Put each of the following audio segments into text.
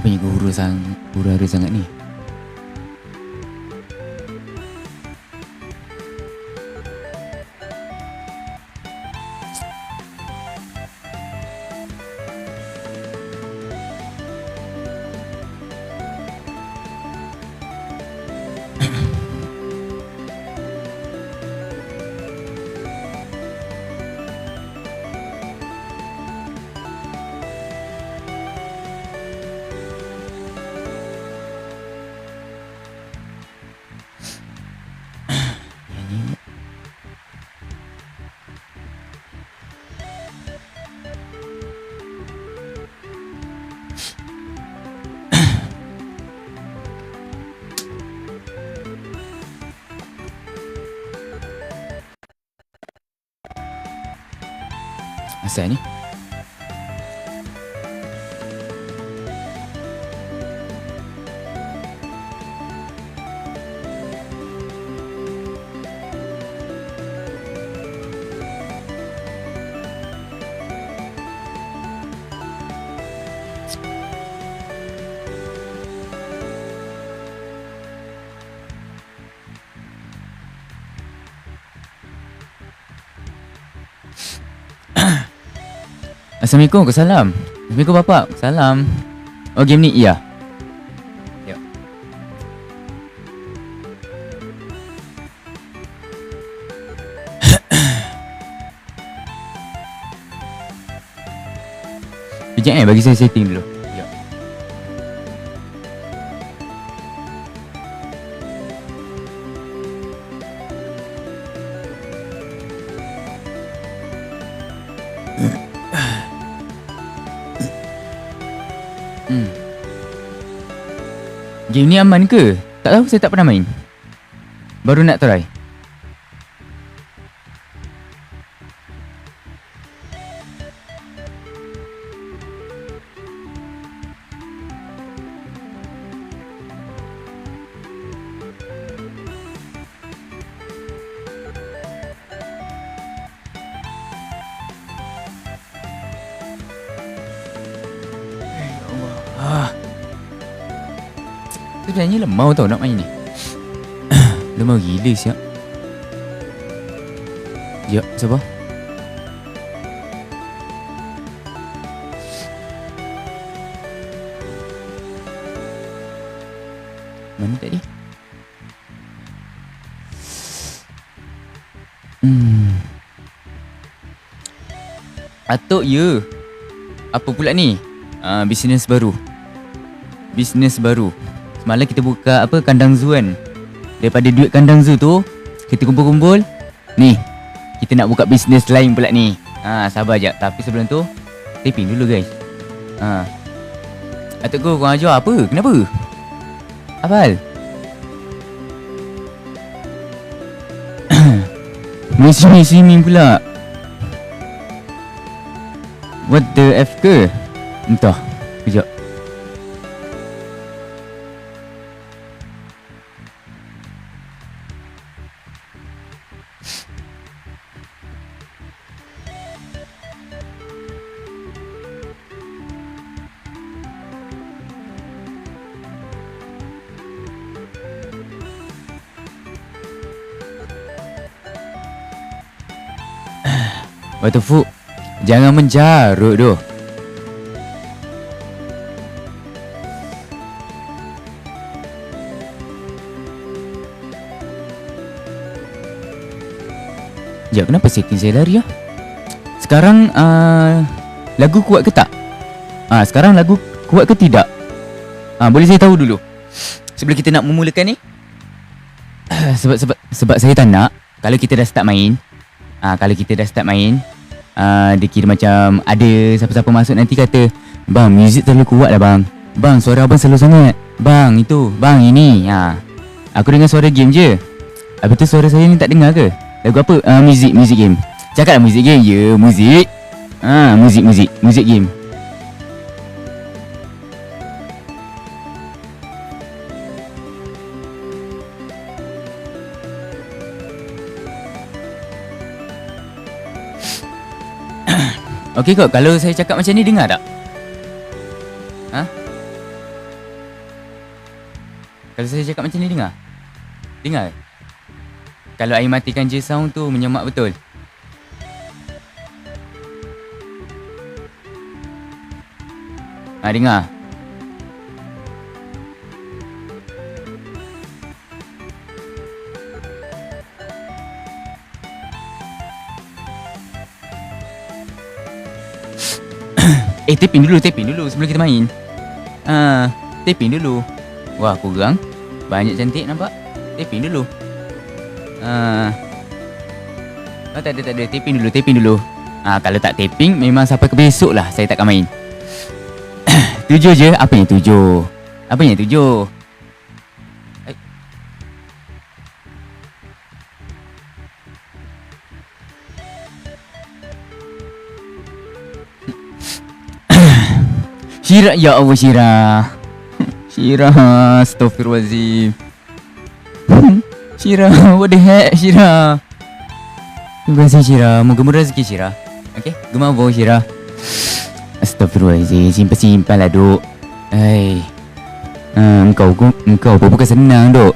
Kenapa ni huru-hara sangat ni? Asal ni? Assalamualaikum, salam. Assalamualaikum bapak, salam. Oh game ni, iya. Ya. Sekejap bagi saya setting dulu. Ya. Game ni aman ke? Tak tahu, saya tak pernah main. Baru nak try. Sebenarnya lemau tau nak main ni. Lemau gila siap. Ya, sabar. Mana tadi? Atuk ya. Apa pula ni? Bisnes baru. Bisnes baru. Semalam kita buka kandang zoo kan. Daripada duit kandang zoo tu kita kumpul-kumpul. Ni, kita nak buka bisnes lain pula ni. Sabar je. Tapi sebelum tu taping dulu guys. Atuk ku, korang ajar apa? Kenapa? Apa hal? Sini pula. What the F ke? Entah. Kejap. Waktu Fu, jangan menjarut doh. Ya, kenapa setting saya lari ya? Sekarang lagu kuat ke tak? Sekarang lagu kuat ke tidak? Boleh saya tahu dulu sebelum kita nak memulakan ni? Sebab saya tak nak kalau kita dah start main. Kalau kita dah start main, dia kira macam ada siapa-siapa masuk nanti kata, "Bang, muzik terlalu kuat lah bang. Bang, suara abang slow sangat. Bang, itu. Bang, ini." Aku dengar suara game je. Habis tu suara saya ni tak dengar ke? Lagu apa? Muzik game. Cakap lah muzik game. Ya, muzik. Muzik game. Okey kok, kalau saya cakap macam ni dengar tak? Kalau saya cakap macam ni dengar? Dengar? Kalau I matikan je sound tu menyemak betul. Dengar. Taping dulu sebelum kita main. Taping dulu. Wah, kurang. Banyak cantik nampak. Taping dulu. Tak ada. Taping dulu. Kalau tak taping, memang sampai ke besok lah saya takkan main. 7 je? Apanya 7? Syirah, ya Allah Syirah. Syirah, astaghfirullahaladzim. Syirah, what the heck Syirah. Terima kasih Syirah, moga-moga rezeki Syirah. Okay, gemar Syirah. Astaghfirullahaladzim, simpan lah duk. Engkau pun bukan senang duk.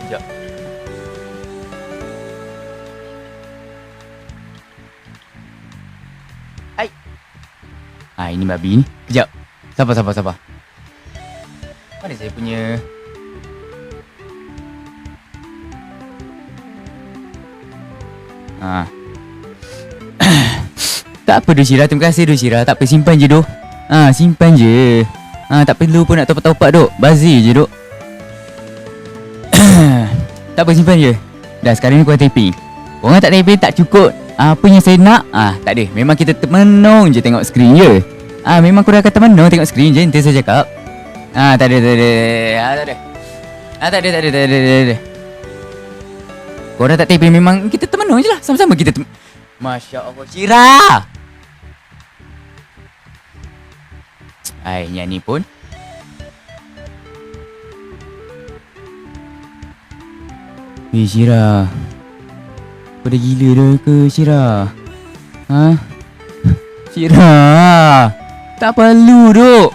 Sekejap. Ini babi ni. Kejap. Sabar. Mana saya punya... Tak apa Syirah, terima kasih Syirah. Tak apa, simpan je doh. Simpan je. Tak perlu pun nak topak-topak duk. Bazir je duk. Tak apa, simpan je. Dah, sekarang ni korang taping. Korang tak taping tak cukup apa yang saya nak. Tak ada. Memang kita termenung je tengok skrin je. Memang korang akan termenung tengok skrin je. Nanti saya cakap. Tak ada. Korang tak taping, memang kita termenung je lah. Sama-sama kita Masya Allah Syirah. Yang ni pun Syirah, kau dah gila dah ke Syirah? Syirah, tak perlu duk.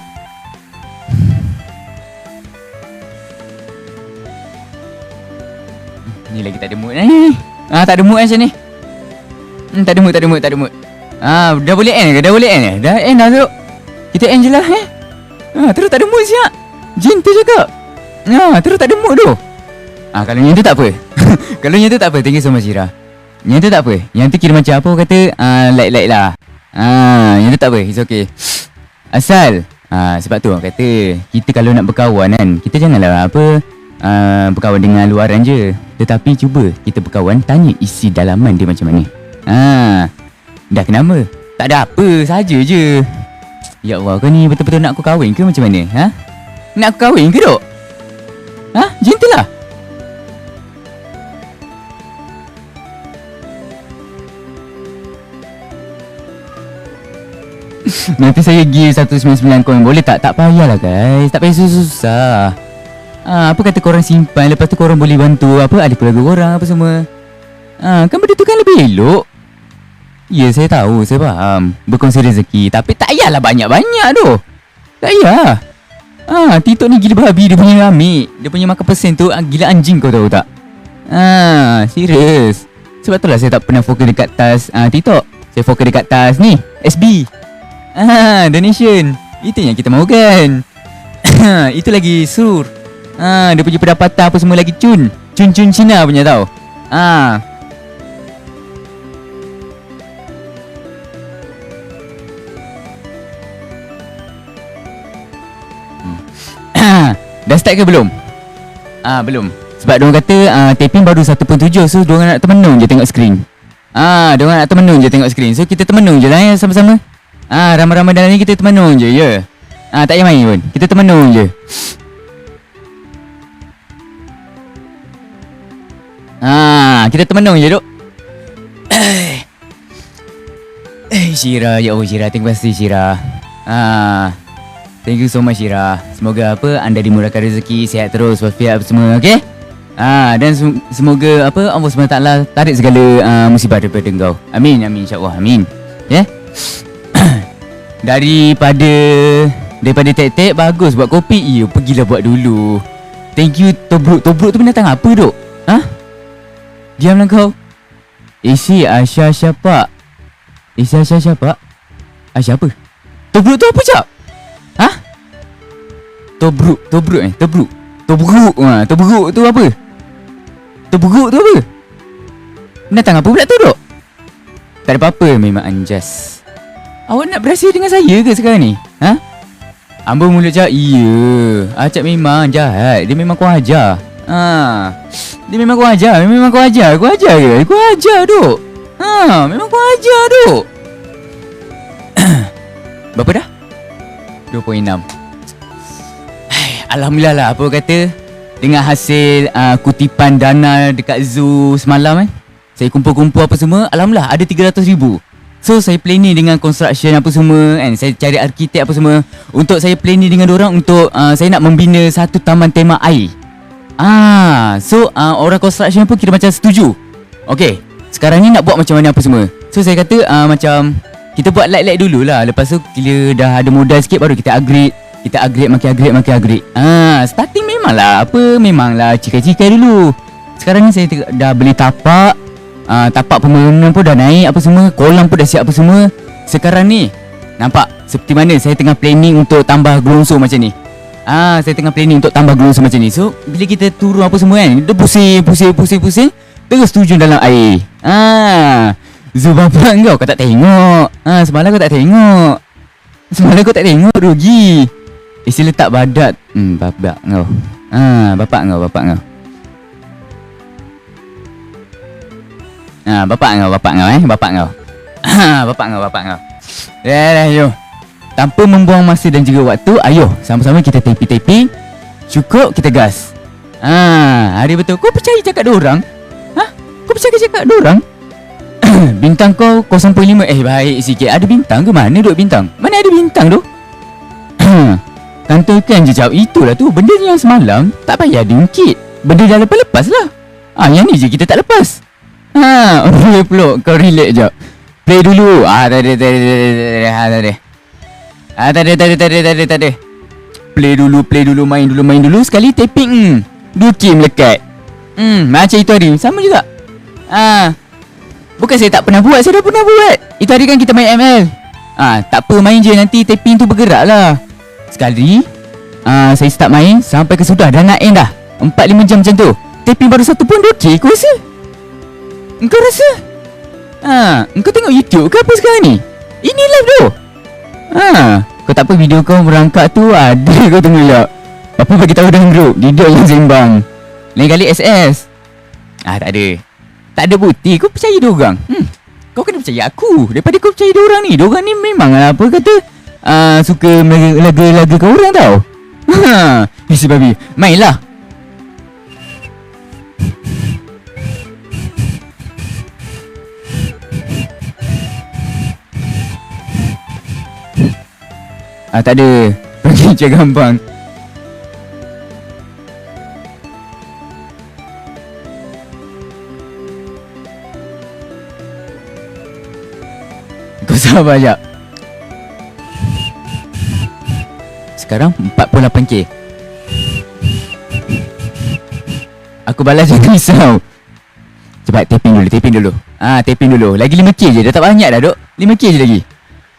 Ni lagi tak ada mood tak ada mood macam ni. Tak ada mood. Dah boleh end ke? Dah end dah tu. Kita end je lah terus tak ada mood siap. Jin tu cakap terus tak ada mood tu. Kalau yang tu tak apa. Kalau yang tu tak apa, thank you so much Syirah. Yang tu tak apa. Yang tu kira macam apa kata like lah. Yang tu tak apa, it's okay. Asal sebab tu orang kata kita kalau nak berkawan kan, kita janganlah berkawan dengan luaran je. Tetapi cuba kita berkawan, tanya isi dalaman dia macam mana. Dah kenapa? Tak ada apa, saja je. Ya Allah, kau ni betul-betul nak aku kahwin ke macam mana? Nak aku kahwin ke duk? Gentle lah. Nanti saya give 199 coin, boleh tak? Tak payahlah guys, tak payah susah-susah. Apa kata korang simpan, lepas tu korang boleh bantu ada keluarga korang apa semua. Kan benda tu kan lebih elok. Ya, saya tahu, saya faham berkongsi rezeki, tapi tak payahlah banyak-banyak tu. Tak payah. TikTok ni gila babi, dia punya ambil. Dia punya makan persen tu gila anjing, kau tahu tak? Serius. Sebab tu lah saya tak pernah fokus dekat tas TikTok. Saya fokus dekat tas ni, SB. Donation. Itu yang kita mahukan. Itu lagi sur. Dia punya pendapatan apa semua lagi cun Cina punya tau. Dah start ke belum? Belum. Sebab diorang kata taping baru 1.7. So diorang nak termenung je tengok skrin. Diorang nak termenung je tengok skrin. So kita termenung je lah sama-sama. Ramai-ramai dalam ni kita termenung je. Ya. Tak payah main pun. Kita termenung je. Kita termenung je duk. Syirah, ya Allah Syirah, terima kasih Syirah. Thank you so much Syirah. Semoga anda dimurahkan rezeki, sihat terus, walafiat apa semua, okey? Dan semoga Allah SWT tarik segala musibah daripada engkau. Amin insya-Allah. Amin. Ya. Daripada tek-tek bagus buat kopi. Ya, pergilah buat dulu. Thank you Tobruk. Tobruk tu binatang apa, Dok? Ha? Diamlah kau. Isi Asya siapa? Isi Asya siapa? Asya apa? Tobruk tu apa, Cak? Ha? Tobruk tu apa? Tobruk tu apa? Binatang apa pula tu, Dok? Tak ada apa-apa, memang anjas. Awak nak berasa dengan saya ke sekarang ni? Ha? Ambul mulut, Cak. Ya, Cak memang jahat. Dia memang kurang ajar. Ha. Dia memang kurang ajar. Memang kurang ajar. Kurang ajar ke? Kurang ajar, Dok. Ha, memang kurang ajar, Dok. Berapa dah? 2.6. Alhamdulillah lah, apa kata, dengan hasil kutipan dana dekat zoo semalam saya kumpul-kumpul apa semua, alhamdulillah ada 300,000. So saya planning dengan construction apa semua kan. Saya cari arkitek apa semua. Untuk saya planning dengan dorang untuk saya nak membina satu taman tema air. So orang construction pun kira macam setuju. Okay, sekarang ni nak buat macam mana apa semua. So saya kata macam kita buat light-light dululah. Lepas tu bila dah ada modal sikit baru kita upgrade. Kita makin upgrade. Starting memanglah memanglah cikai-cikai dulu. Sekarang ni saya dah beli tapak. Tapak pembangunan pun dah naik apa semua. Kolam pun dah siap apa semua. Sekarang ni nampak seperti mana saya tengah planning untuk tambah gelongso macam ni. Saya tengah planning untuk tambah gelongso macam ni. So bila kita turun apa semua kan, dia pusing terus terjun dalam air. Zoo bapak kau tak tengok. Semalam kau tak tengok rugi. Isi letak badat. Bapak kau. Bapak kau. Bapak kau. Dah, yo. Tanpa membuang masa dan juga waktu, ayo sama-sama kita taping. Cukup kita gas. Hari betul. Kau percaya cakap dorang? Kau percaya cakap dorang? Bintang kau 0.5. Baik sikit. Ada bintang ke? Mana duk bintang? Mana ada bintang tu? Kantoi je jawab. Itulah tu. Benda yang semalam tak payah diungkit. Benda dah lepas lah. Yang ni je kita tak lepas. Boleh peluk. Kau relax jap. Play dulu. Tak ada. Play dulu. Main dulu. Sekali taping. 2K melekat. Macam itu hari. Sama juga. Bukan saya tak pernah buat. Saya dah pernah buat. Itu hari kan kita main ML. Tak apa, main je. Nanti taping tu bergerak lah. Sekali saya start main sampai ke sudah. Dah nak end dah 4-5 jam macam tu. Taping baru 1 pun 2K. Kau rasa? Engkau rasa? Engkau tengok YouTube ke apa sekarang ni? Ini live tu. Kau tak apa, video kau merangkak tu ada kau tengok tak? Apa bagi tahu dalam grup. Didik yang sembang. Lain kali SS. Tak ada bukti. Kau percaya diorang? Kau kena percaya aku daripada kau percaya diorang ni. Diorang ni memang apa kata suka laga-laga kau orang tau. Isi babi. Mainlah. Tak ada. Pergi je gampang. Kau sabar jap. Sekarang 48K. Aku balas jangan risau. Cepat taping dulu. Taping dulu. Lagi 5K je. Dah tak banyak dah, Dok. 5K je lagi.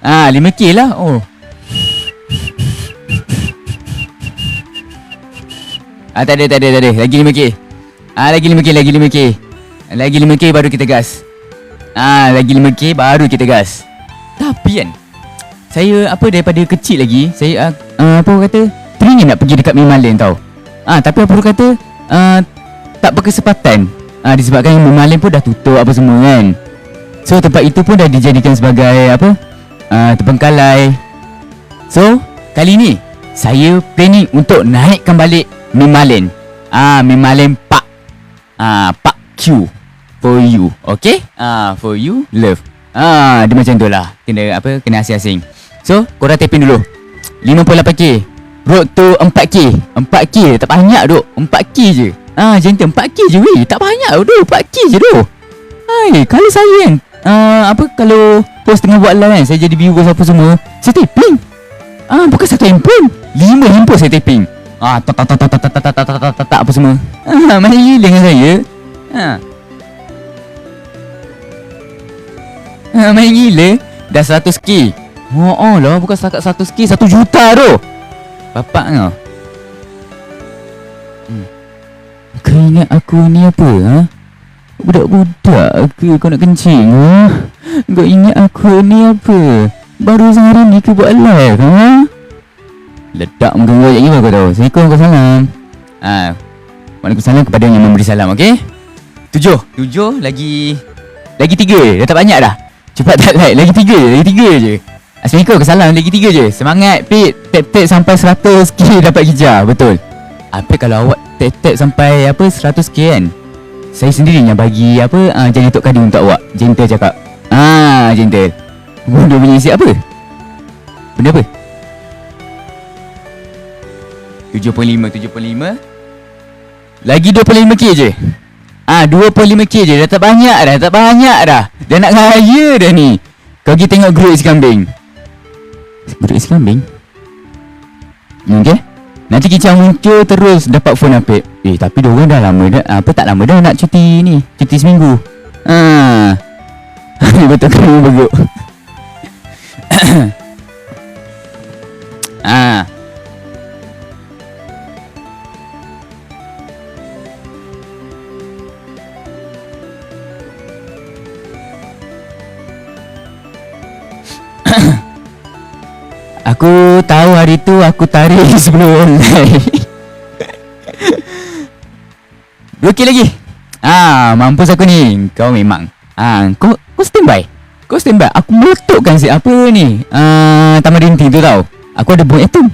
5K lah. Tak ada. Lagi 5K. Lagi 5K baru kita gas. Lagi 5K baru kita gas. Tapi kan, saya daripada kecil lagi, saya teringin nak pergi dekat Mimalen tau. Tapi kata tak berkesempatan. Disebabkan Mimalen pun dah tutup apa semua kan. So tempat itu pun dah dijadikan sebagai terbengkalai. So kali ni saya planning untuk naikkan balik Mimalen. Mimalen Park. Park Q for you. Okay? For you love. Dia macam tu lah. Kena asing-asing. So korang taping dulu. 58K. Road to 4K. 4K tak banyak duk. 4K je. Gentle 4K je weh. Tak banyak duk. 4K je duk. Kalau saya kan Apa kalau host tengah buat live kan, saya jadi viewers apa semua, saya taping. Bukan satu handphone, 5 handphone saya taping. Tak apa semua. Main gila dengan saya. Main gila. Dah 100k. Oh lah, bukan setakat 100k, 1 juta tu. Bapak kau. Kau ingat aku ni apa? Budak-budak ke kau nak kencing? Kau ingat aku ni apa? Baru sehari ni ke buat live? Ledak muka kau lagi kau tahu. Assalamualaikum, Waalaikumsalam. Waalaikumsalam kepada yang memberi salam, okey? 7 lagi 3. Dah tak banyak dah. Cepat tak like. Lagi 3 je. Assalamualaikum, Waalaikumsalam. Lagi 3 je. Semangat Pit. Tap sampai 100k dapat kejar. Betul. Apa kalau awak tap sampai 100k kan, saya sendiri yang bagi jadi Tok Kadi untuk awak. Gentle cakap. Gentle. Benda punya isi apa? Benda apa? 75. Lagi 25k je. 25k je. Dah tak banyak dah. Dah nak raya dah ni. Kau pergi tengok grup isi kambing. Grup isi kambing? Okay. Nanti Kicau muncul terus dapat phone Apip. Tapi diorang dah lama dah. Tak lama dah nak cuti ni. Cuti seminggu. Betul kamu beguk. Aku tahu hari tu aku tarik sebelum online. 2k lagi. Mampus aku ni. Kau memang Kau standby. Aku meletupkan apa ni, Tamadinti tu tau. Aku ada bom atom.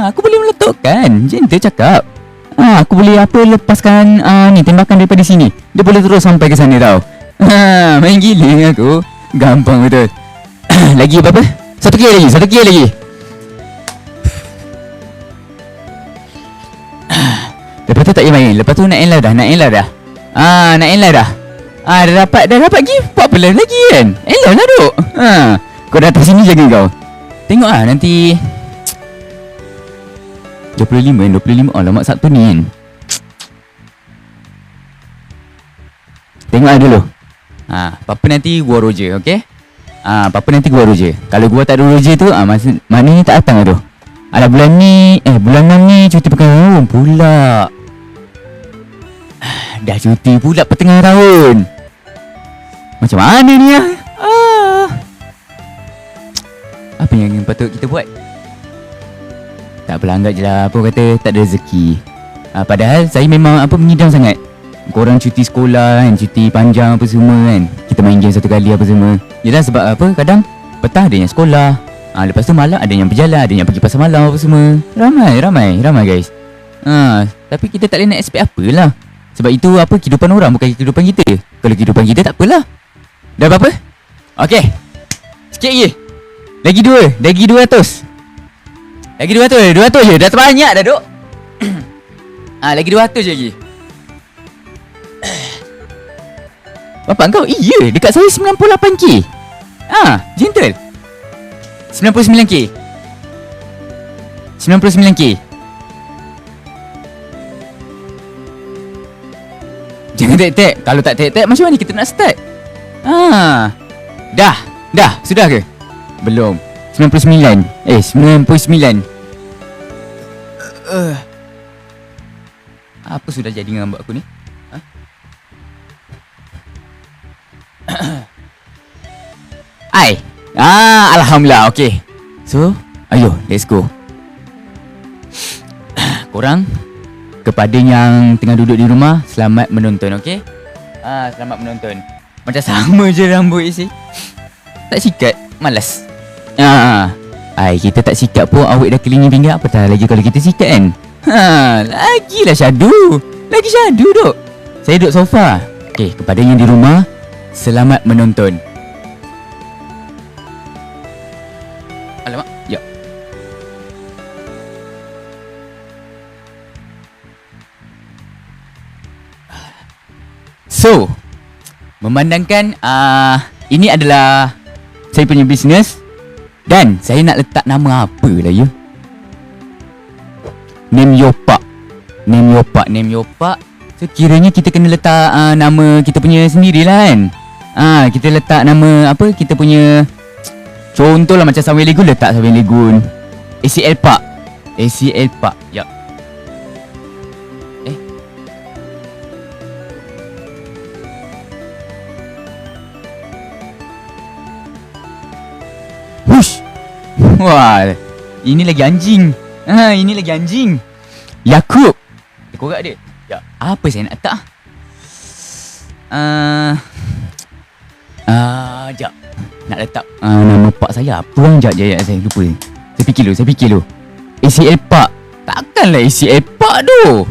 Aku boleh meletupkan. Gentle cakap. Aku boleh lepaskan ni tembakan daripada sini. Dia boleh terus sampai ke sana tau. Main gila dengan aku. Gampang betul. Lagi apa? 1k lagi. Lepas tu tak payah main. Lepas tu nak end live dah. Dah dapat gift. Buat apa lagi kan? End live lah duk. Kau datang sini jaga kau. Tengok nanti 25. Alamak Sabtu ni kan. Tengok dulu. Apa-apa nanti gua Roger, okey? Apa-apa nanti gua Roger. Kalau gua tak ada Roger tu, maknanya tak datang lah tu. Alah bulan 6 ni cuti pertengahan tahun pula. Dah cuti pula pertengahan tahun. Macam mana ni Apa yang patut kita buat? Tak apalah, anggap je lah. Apa kata tak ada rezeki. Padahal saya memang mengidam sangat. Korang cuti sekolah kan, cuti panjang apa semua kan, kita main game satu kali apa semua. Yelah sebab kadang petang ada yang sekolah, lepas tu malam ada yang berjalan, ada yang pergi pasar malam apa semua. Ramai guys. Tapi kita tak boleh nak expect apalah. Sebab itu kehidupan orang bukan kehidupan kita. Kalau kehidupan kita tak apalah. Dah apa-apa? Okey. Sikit lagi. Lagi 200. Lagi 200 je. Dah terbanyak dah duk. Lagi 200 je lagi. Bapak kau? Iya, dekat saya 98k. Gentle. 99k. Jangan tap-tap. Kalau tak tap-tap macam mana kita nak start? Dah, sudah ke? Belum. 99. 99. Apa sudah jadi dengan buat aku ni? Alhamdulillah. Okay. So, ayo, let's go. Korang, kepada yang tengah duduk di rumah, selamat menonton, okay? Selamat menonton. Macam sama je rambut isi. Tak sikat, malas. Kita tak sikat pun awet dah kelingin pinggan. Apatah lagi kalau kita sikat kan. Lagilah syadu. Lagi syadu duk. Saya duduk sofa. Okay, kepada yang di rumah, selamat menonton. Alamak, ya. So, memandangkan Ini adalah saya punya bisnes. Dan saya nak letak nama apa lah ya? Name your park. So kiranya kita kena letak nama kita punya sendirilah kan. Kita letak nama apa, kita punya. Contohlah macam Sunway Lagoon, letak Sunway Lagoon. ACL Park. Ya. Hush. Wah, ini lagi anjing. Yakub. Korang dia. Ya, apa saya nak letak? Sekejap. Nak letak nama park saya apa orang? Sekejap, saya lupa. Saya fikir dulu. ACL Park. Takkanlah ACL Park tu.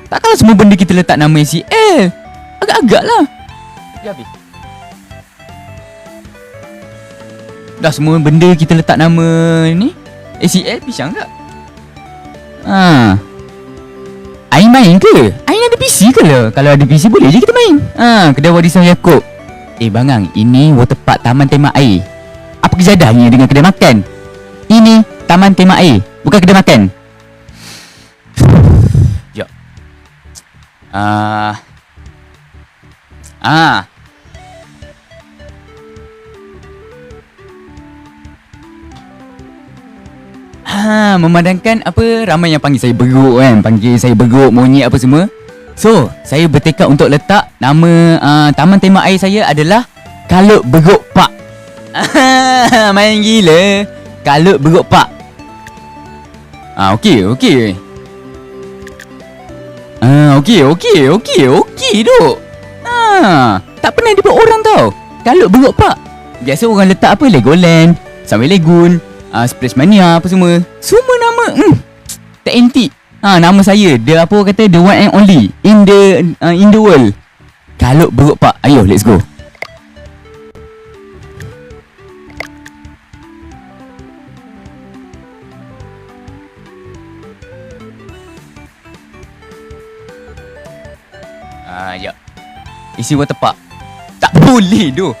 Takkanlah semua benda kita letak nama ACL. Agak-agak lah. Dah habis. Dah semua benda kita letak nama ni ACL, pisang tak? Ain main ke? Ain ada PC ke lah? Kalau ada PC boleh je kita main. Kedai Warisan Yaakob. Bangang, ini waterpark taman tema air. Apa kejadannya dengan kedai makan? Ini taman tema air, bukan kedai makan. Sekejap. Memandangkan apa, ramai yang panggil saya beruk kan. Panggil saya beruk, monyet apa semua. So, saya bertekad untuk letak nama taman tema air saya adalah Kalut Beruk Park. Main gila. Kalut Beruk Park. Okey. Okey duk. Tak pernah dibuat orang tau. Kalut Beruk Park. Biasa orang letak apa, Legoland, Sunway Lagoon, Splash Mania apa semua. Semua nama tak antik. Nama saya, dia apa kata, the one and only in the world. Kalut Beruk Park. Ayo, let's go. Ya. Isi waterpark. Tak boleh tu.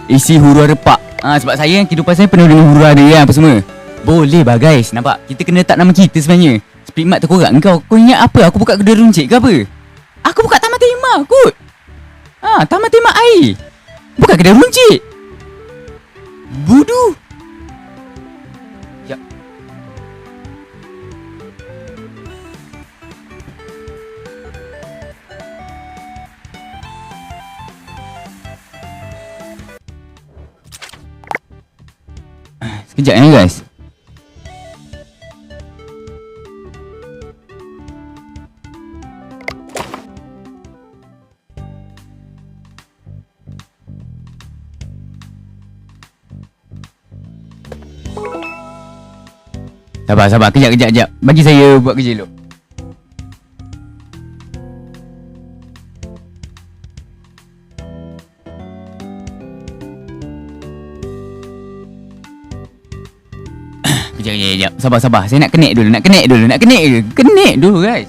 Isi huru-hara park. Sebab saya, kehidupan saya penuh dengan huru-hara apa semua. Boleh bah guys, nampak? Kita kena letak nama kita sebenarnya. Speedmart terkorang kau. Kau ingat apa? Aku buka kedai runcit ke apa? Aku buka taman tema kot. Taman tema air. Bukan kedai runcit. Bodoh. Ya. Sekejap ni guys. Sabar. Kejap. Bagi saya buat kerja dulu. Kejap. Sabar. Saya nak connect dulu. Connect dulu guys.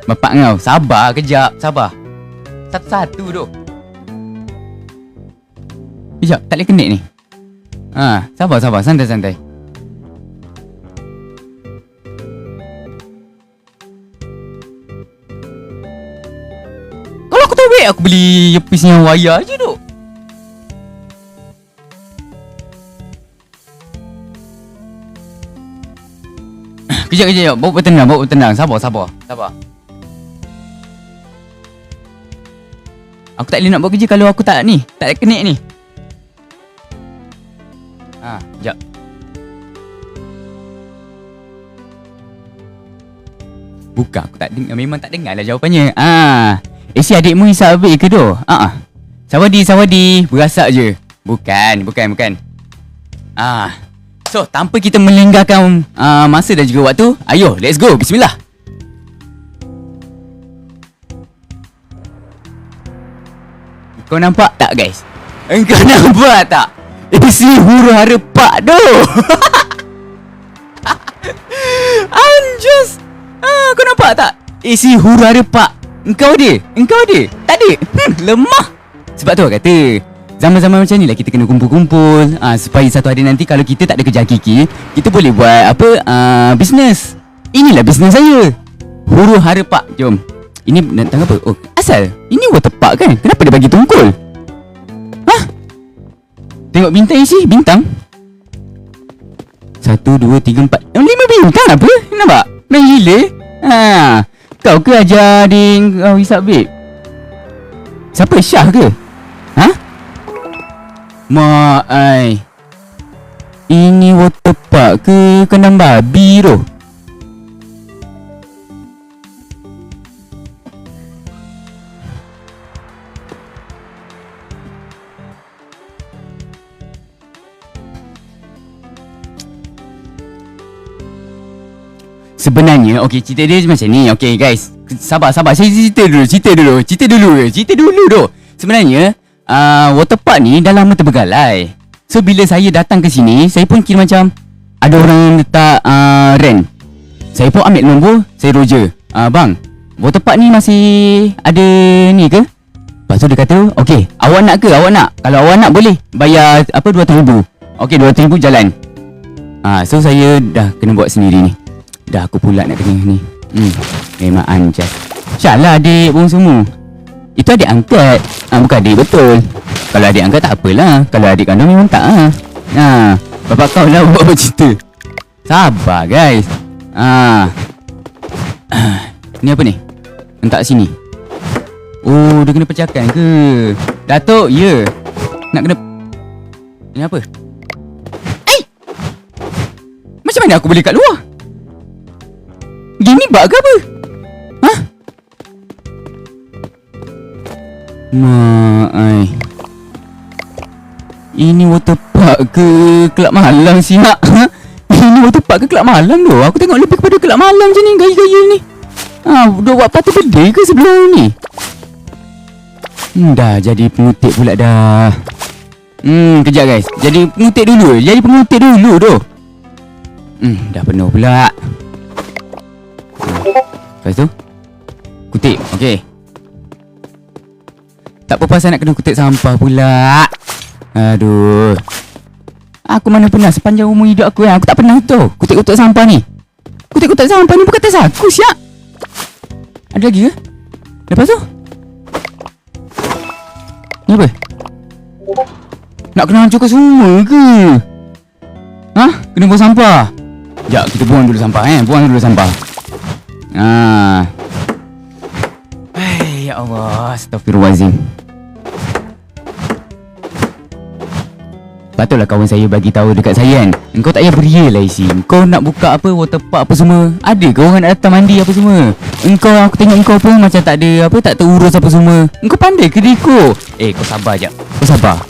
Bapak kau, sabar kejap, sabar. Satu-satu tu. Kejap, tak boleh connect ni. Sabar, santai. Kalau aku tahu baik, aku beli earpiece yang wire je tu. Kejap, bawa bertenang. Sabar. Aku tak boleh nak buat kerja kalau aku tak ada connect ni. Sekejap. Bukan, aku tak dengar, memang tak dengar lah jawapannya. Isi adikmu hisap habis ke tu? Sawadi, berasak je. Bukan. So, tanpa kita melenggarkan masa dan juga waktu, ayo, let's go. Bismillah. Kau nampak tak, guys? Engkau nampak tak? Isi huru-hara pak tu. Anjus. Kau nampak tak? Isi huru-hara pak. Engkau ada? Tak ada? Lemah. Sebab tu aku kata, zaman-zaman macam ni lah kita kena kumpul-kumpul, supaya satu hari nanti kalau kita tak ada kerja hakiki, kita boleh buat bisnes. Inilah bisnes saya, huru-hara pak. Jom. Ini tentang apa? Oh, asal ini water park kan? Kenapa dia bagi tungkul? Tengok bintang isi. Bintang 1, 2, 3, 4, 5 bintang apa? Nampak? Main gila. Kau ke ajar adik kau hisap babe? Siapa? Syah ke? Mak ai, ini water park ke kandang babi tu? Sebenarnya, okey, cerita dia macam ni. Okey guys, sabar. Saya cerita dulu tu. Sebenarnya, water park ni dah lama terbegalai. So, bila saya datang ke sini, saya pun kira macam ada orang yang letak rent. Saya pun ambil nombor, saya roger. Bang, water park ni masih ada ni ke? Lepas tu dia kata, okey, awak nak ke? Awak nak? Kalau awak nak boleh bayar RM200,000. Okey, RM200,000 jalan. So, saya dah kena buat sendiri ni. Dah aku pula nak kena ni. Memang anjas. Syahlah adik pun semua. Itu adik angkat. Bukan adik betul. Kalau adik angkat tak apalah. Kalau adik kandung memang tak. Bapak kau lah buat cerita. Sabar guys. Ni apa ni? Hentak sini. Oh, dia kena pecahkan ke? Datuk, ya. Nak kena. Ni apa? Macam mana aku boleh kat luar? Gini bak ke apa? Mak ai, ini water park ke kelab malam siap? Ini water park ke kelab malam tu? Aku tengok lebih kepada kelab malam je ni, gaya-gaya ni. Dah buat patah berdeh ke sebelum ni? Dah jadi pengutik pula dah. Kejap guys, jadi pengutik dulu tu. Dah penuh pula. Lepas tu kutip, okey. Tak apa pasal nak kena kutip sampah pula. Aduh, aku mana pernah sepanjang umur hidup aku aku tak pernah tu kutip-kutip sampah ni. Kutip-kutip sampah ni bukan tas aku siap. Ada lagi ke? Lepas tu ni apa? Nak kena hancurkan semua ke? Kena buang sampah. Sekejap, kita buang dulu sampah buang dulu sampah. Ya Allah, astagfirullahaladzim. Patutlah kawan saya bagi tahu dekat saya kan. Engkau tak payah beria lah isi. Kau nak buka apa water park apa semua. Ada ke orang nak datang mandi apa semua? Aku tengok engkau pun macam tak ada tak terurus apa semua. Engkau pandai ke diko? Kau sabar jap. Kau sabar.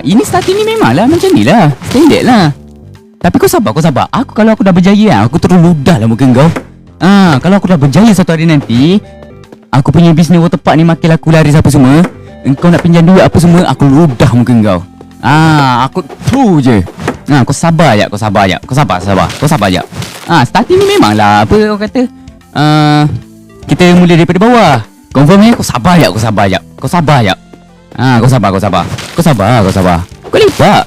Ini starting ni memanglah macam ni lah. Standard lah. Tapi kau sabar. Kalau aku dah berjaya, aku terus ludah lah muka engkau. Kalau aku dah berjaya satu hari nanti, aku punya bisnes water park ni makin laku laris apa semua, engkau nak pinjam duit apa semua, aku ludah muka engkau. Aku tu je. Kau sabar je. Kau sabar je. Starting ni memanglah apa orang kata, kita mula daripada bawah. Confirm Kau sabar je. Kau sabar. Kau lepak.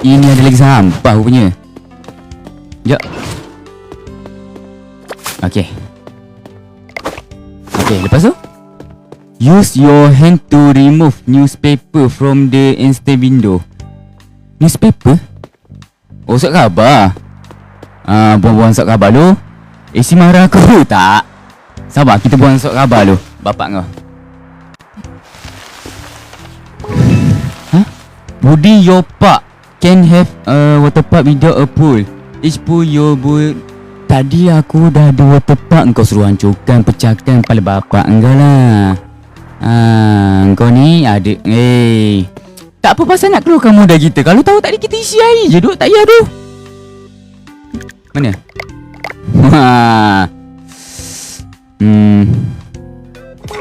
Ini ada lagi sampah punya. Sekejap. Okay, lepas tu use your hand to remove newspaper from the instant window. Newspaper? Surat khabar. Buang-buang surat khabar lu. Si marah aku tak? Sabar, kita buang surat khabar lu. Bapak kau. Budi your park can have a water park without a pool. Each pool your boat. Tadi aku dah ada water park, kau suruh hancurkan, pecahkan kepala bapak engkau lah. Kau ni adik. Tak apa pasal nak keluarkan modal kita. Kalau tahu tadi kita isi air je duk. Tak payah tu. Mana?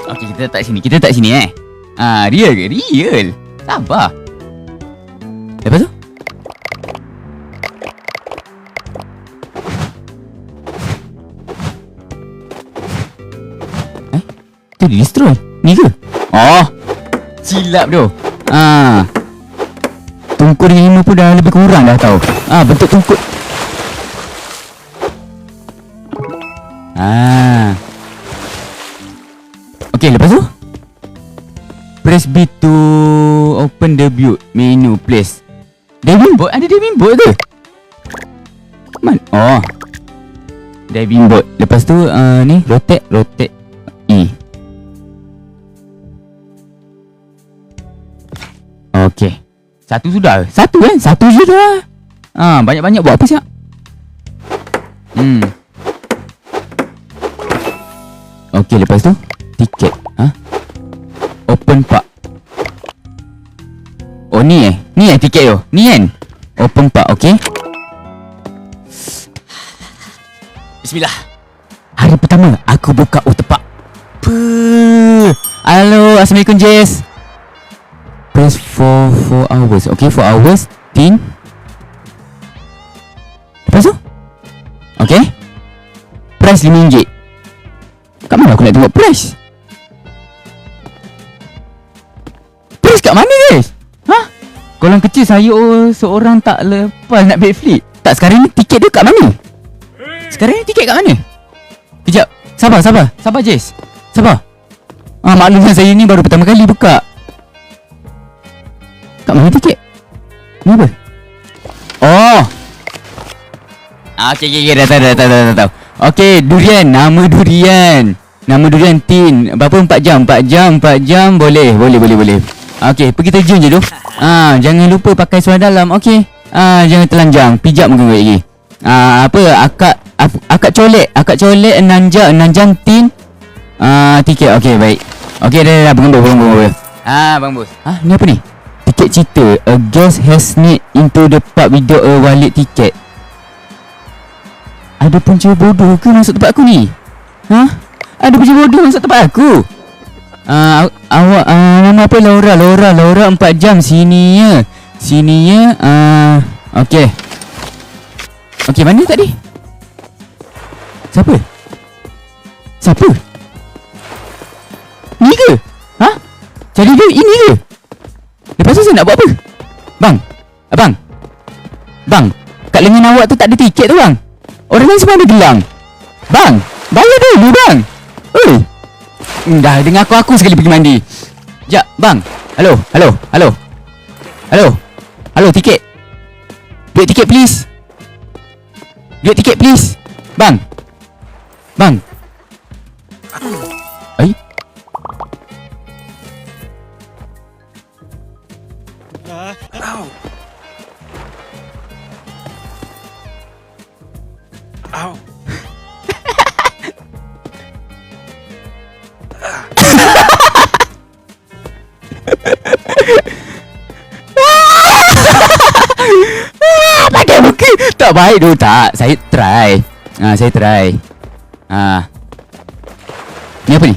Okay, kita letak sini. Kita letak sini real ke? Real. Sabar. Lepas tu? Tu dia destroy. Ni ke? Oh, silap tu. Tungku dengan 5 pun dah lebih kurang dah tau. Bentuk tungku. Okay, lepas tu press B to open the build menu place. Diving board? Ada diving board ke? Man? Oh, diving board. Lepas tu ni rotate E. Okay, satu sudah. Satu kan? Satu je dah. Banyak-banyak buat apa siap? Okay, lepas tu tiket. Open park. Oh ni ni tiket tu. Ni kan? Open park. Okay. Bismillah. Hari pertama aku buka waterpark. Hello, Assalamualaikum Jess. Press for 4 hours. Okay, 4 hours. Tin. Lepas tu? Okay. Price RM5. Kat mana aku nak tengok price? Price kat mana guys? Korang kecil saya seorang tak lepas nak backflip. Tak, sekarang ni tiket dia kat mana? Sekarang ni tiket kat mana? Kejap. Sabar Jess. Sabar. Maklumkan saya ni baru pertama kali buka. Kat mana tiket? Ni apa? Oh. Okay, dah tahu. Okay, durian. Nama durian tin. Berapa? 4 jam. Boleh. Okay, pergi terjun je tu. Jangan lupa pakai seluar dalam. Okay. Jangan telanjang. Pijak muka kau lagi. Akak colek nanjang tin. Tiket. Okay, baik. Okay, dah. Bangkus. Bangkus. Ni apa ni? Tiket cerita. A guest has sneaked into the park without a wallet ticket. Ada punca bodoh ke masuk tempat aku ni? Ada punca bodoh masuk tempat aku? Awak nama apa? Laura 4 jam sininya. Okay. Okay, mana tadi? Siapa? Ni ke? Cari dia ini ke? Lepas tu saya nak buat apa? Bang, kat lengan awak tu tak ada tiket tu bang. Orang lain semua ada gelang. Bang, bayar dulu bang. Dah dengar aku sekali pergi mandi. Sekejap bang. Hello, tiket. Duit tiket please. Bang. Ow. Pakai muka. Tak baik tu tak. Saya try. Ni apa ni?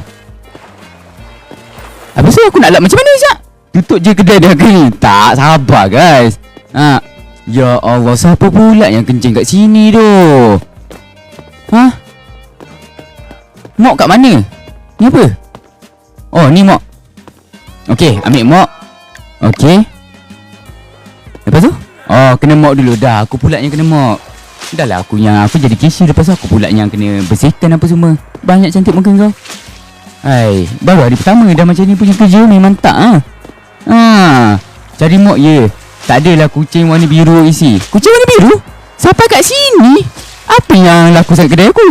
Habis tu aku nak lap macam mana Syak? Tutup je kedai dia ni. Tak, sabar guys. Ya Allah, siapa pula yang kencing kat sini tu? Mop kat mana? Ni apa? Oh, ni mop. Okey, ambil mop. Okey. Lepas tu? Oh, kena mop dulu dah. Aku pula yang kena mop. Dah lah aku jadi cashier. Lepas tu aku pula yang kena bersihkan apa semua. Banyak cantik muka kau. Hai, baru hari pertama dah macam ni punya kerja. Memang tak cari mop je. Tak adalah kucing warna biru isi. Kucing warna biru? Siapa kat sini? Apa yang laku sangat kedai aku?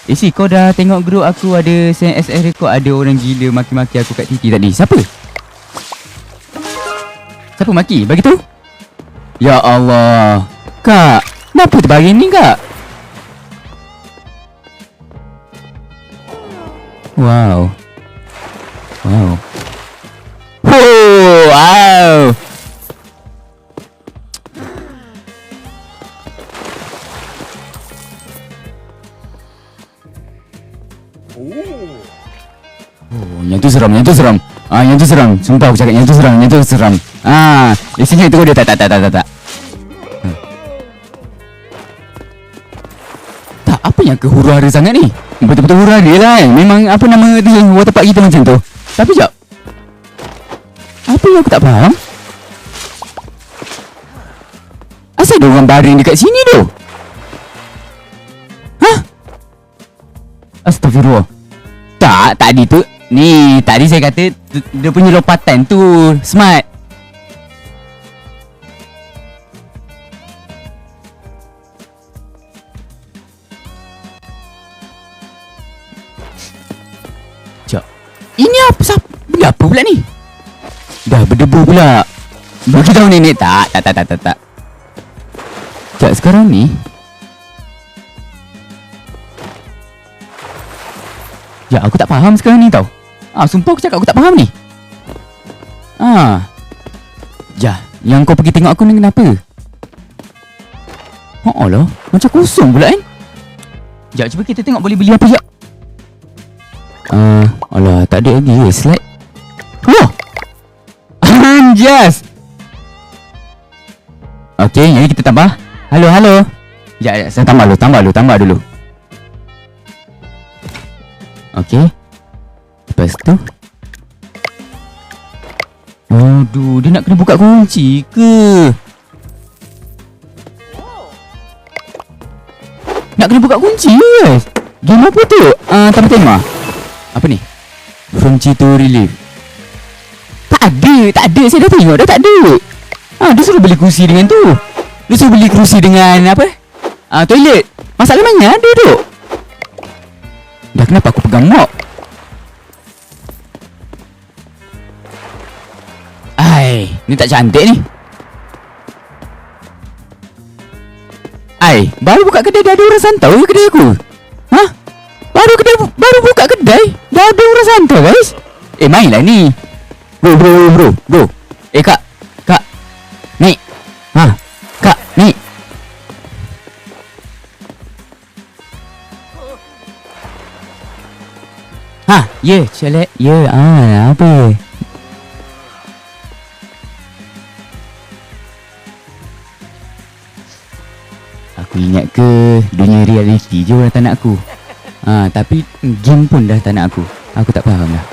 Isi, kau dah tengok grup aku ada send SS record ada orang gila maki-maki aku kat TT tadi. Siapa maki? Bagi tahu. Ya Allah. Kak, kenapa terbagi ni kak? Wow. Wow. Yang tu seram. Yang tu seram. Sumpah aku cakap yang tu seram. Di sini tunggu dia. Tak. Tak, apa yang ke huru-hara sangat ni? Betul-betul huru-hara lah kan. Memang apa nama tu waterpark kita macam tu. Tapi jap. Apa yang aku tak faham? Asal ada orang baring dekat sini tu? Hah? Astagfirullah. Tak, tadi tu ni, tadi saya kata dia punya lompatan tu smart. Jap. Ini apa? Benda apa pula ni? Dah berdebu pula. Bagi tahu nenek. Tak. Jap, sekarang ni ya, aku tak faham sekarang ni tau. Sumpah aku cakap aku tak faham ni. Ya, yang kau pergi tengok aku ni kenapa? Alah, macam kosong pula kan? Sekejap, cuba kita tengok boleh beli apa sekejap. Alah, tak ada lagi slide. Oh! Anjas! Okay, yang ni kita tambah. Halo. Sekejap, saya tambah dulu. Okay. Lepas tu, aduh, dia nak kena buka kunci ke? Nak kena buka kunci guys. Game apa tu? Tambah tema. Apa ni? From G to Relief. Tak ada. Saya dah tengok dah tak ada. Dia suruh beli kerusi dengan tu. Dia suruh beli kerusi dengan apa? Toilet. Masalah mana ada tu? Dah kenapa aku pegang mop? Ni tak cantik ni. Baru buka kedai dah ada orang santau ke kedai aku? Baru buka kedai dah ada orang santau guys. Mainlah ni. Bro. Kak. Naik. Kak, naik. Ya, celek. Ya, apa? Aku ingat ke dunia reality je orang tak nak aku. Tapi game pun dah tak nak aku. Aku tak faham dah.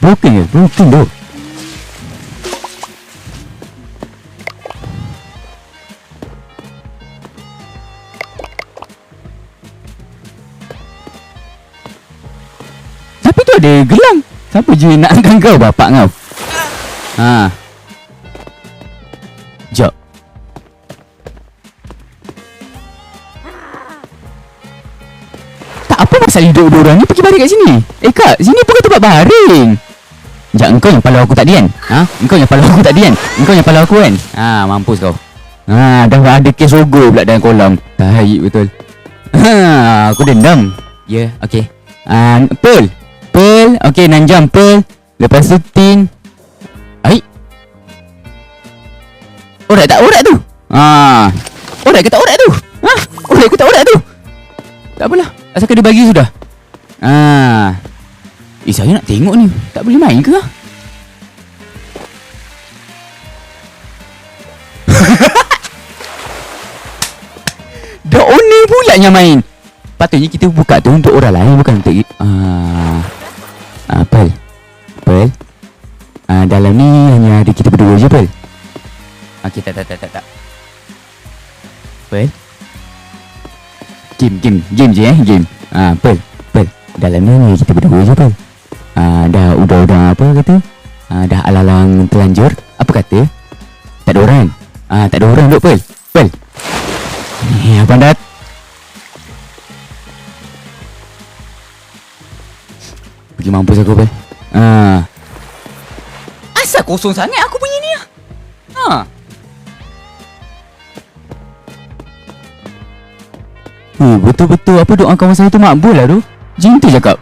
Broken tu. Tapi tu ada gelang. Siapa je nak angkat kau, bapak kau? Jap. Tak apa pasal hidup dua orang ni pergi baring kat sini. Kak, sini bukan tempat baring. Sekejap, engkau yang palau aku tak dian? Engkau yang palau aku tak dian? Engkau yang palau aku kan? Mampus kau. Dah ada kes rogo pula dalam kolam. Tahi betul. Aku dendam. Ya, okey. Pearl. Okey, 6 jam Pearl. Lepas tu tin. Orat tu? Orat ke tak orat tu? Orat ke tak orat tu? Tak apalah, asalkan dia bagi sudah. Saya nak tengok ni. Tak boleh main ke? Dah owner pula yang main. Patutnya kita buka tu untuk orang lain, bukan untuk Pearl. Dalam ni hanya ada kita berdua je, Pearl. Okay, tak. Pearl. Game je game. Pearl. Dalam ni hanya kita berdua je, Pearl. Dah udah apa kata? Dah alalang terlanjur. Apa kata? Tak ada orang. Tak ada orang duk, Pearl. Apa dah? Pergi mampus aku, Pearl. Asal kosong sangat aku punya ni. Betul-betul apa doa kawan saya tu makbul lah tu. Jin tu cakap.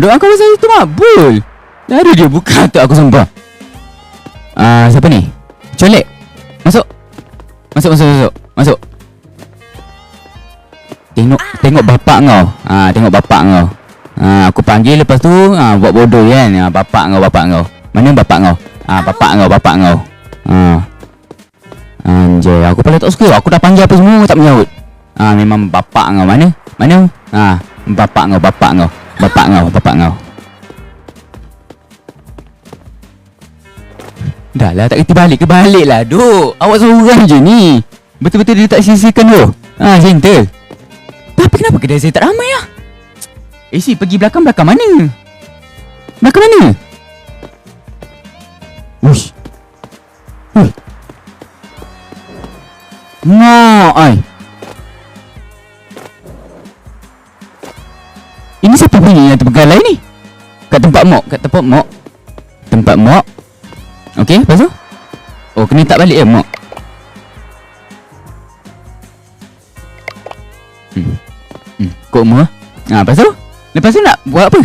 Doa kawan saya tu makbul. Dah ada dia buka tu, aku sumpah. Siapa ni? Colek. Masuk. Masuk. Tengok bapak kau. Tengok bapak kau. Aku panggil lepas tu buat bodoh kan. Bapak kau. Mana bapak kau? Bapak kau. Anjay, aku paling tak suka. Aku dah panggil apa semua tak menjawab. Memang bapak kau. Mana? Bapak kau. Dah lah, tak kerti balik ke balik lah. Duk, awak seorang je ni. Betul-betul dia tak sisikan tu. Gentle. Tapi kenapa kedai saya tak ramai lah? Si pergi belakang mana? Belakang mana? Uish. Ai. Ini siapa punya yang terbegalai ni? Kat tempat mok. Okey, lepas tu? Oh, kena tak balik mok. Kok mu? Lepas tu nak buat apa?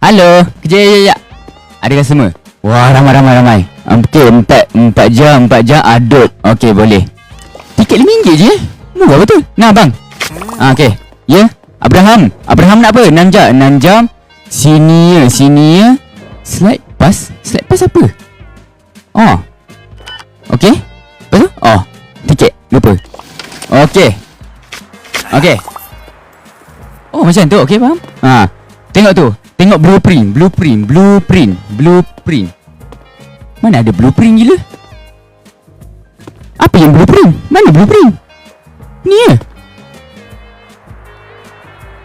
Halo, kejap. Ada customer? Wah, ramai. Okey, 4 jam adut. Okey, boleh. Tiket RM5 je. Murah betul. Nah, bang. Okey. Ya, Abraham nak apa? 6 jam. Sini ya. Slide pass apa? Okey. Lepas tu? Tiket. Lupa. Okey. Oh, macam tu. Okey, faham? Tengok tu. Tengok blueprint. Mana ada blueprint gila? Apa yang blueprint? Mana blueprint? Ni ya?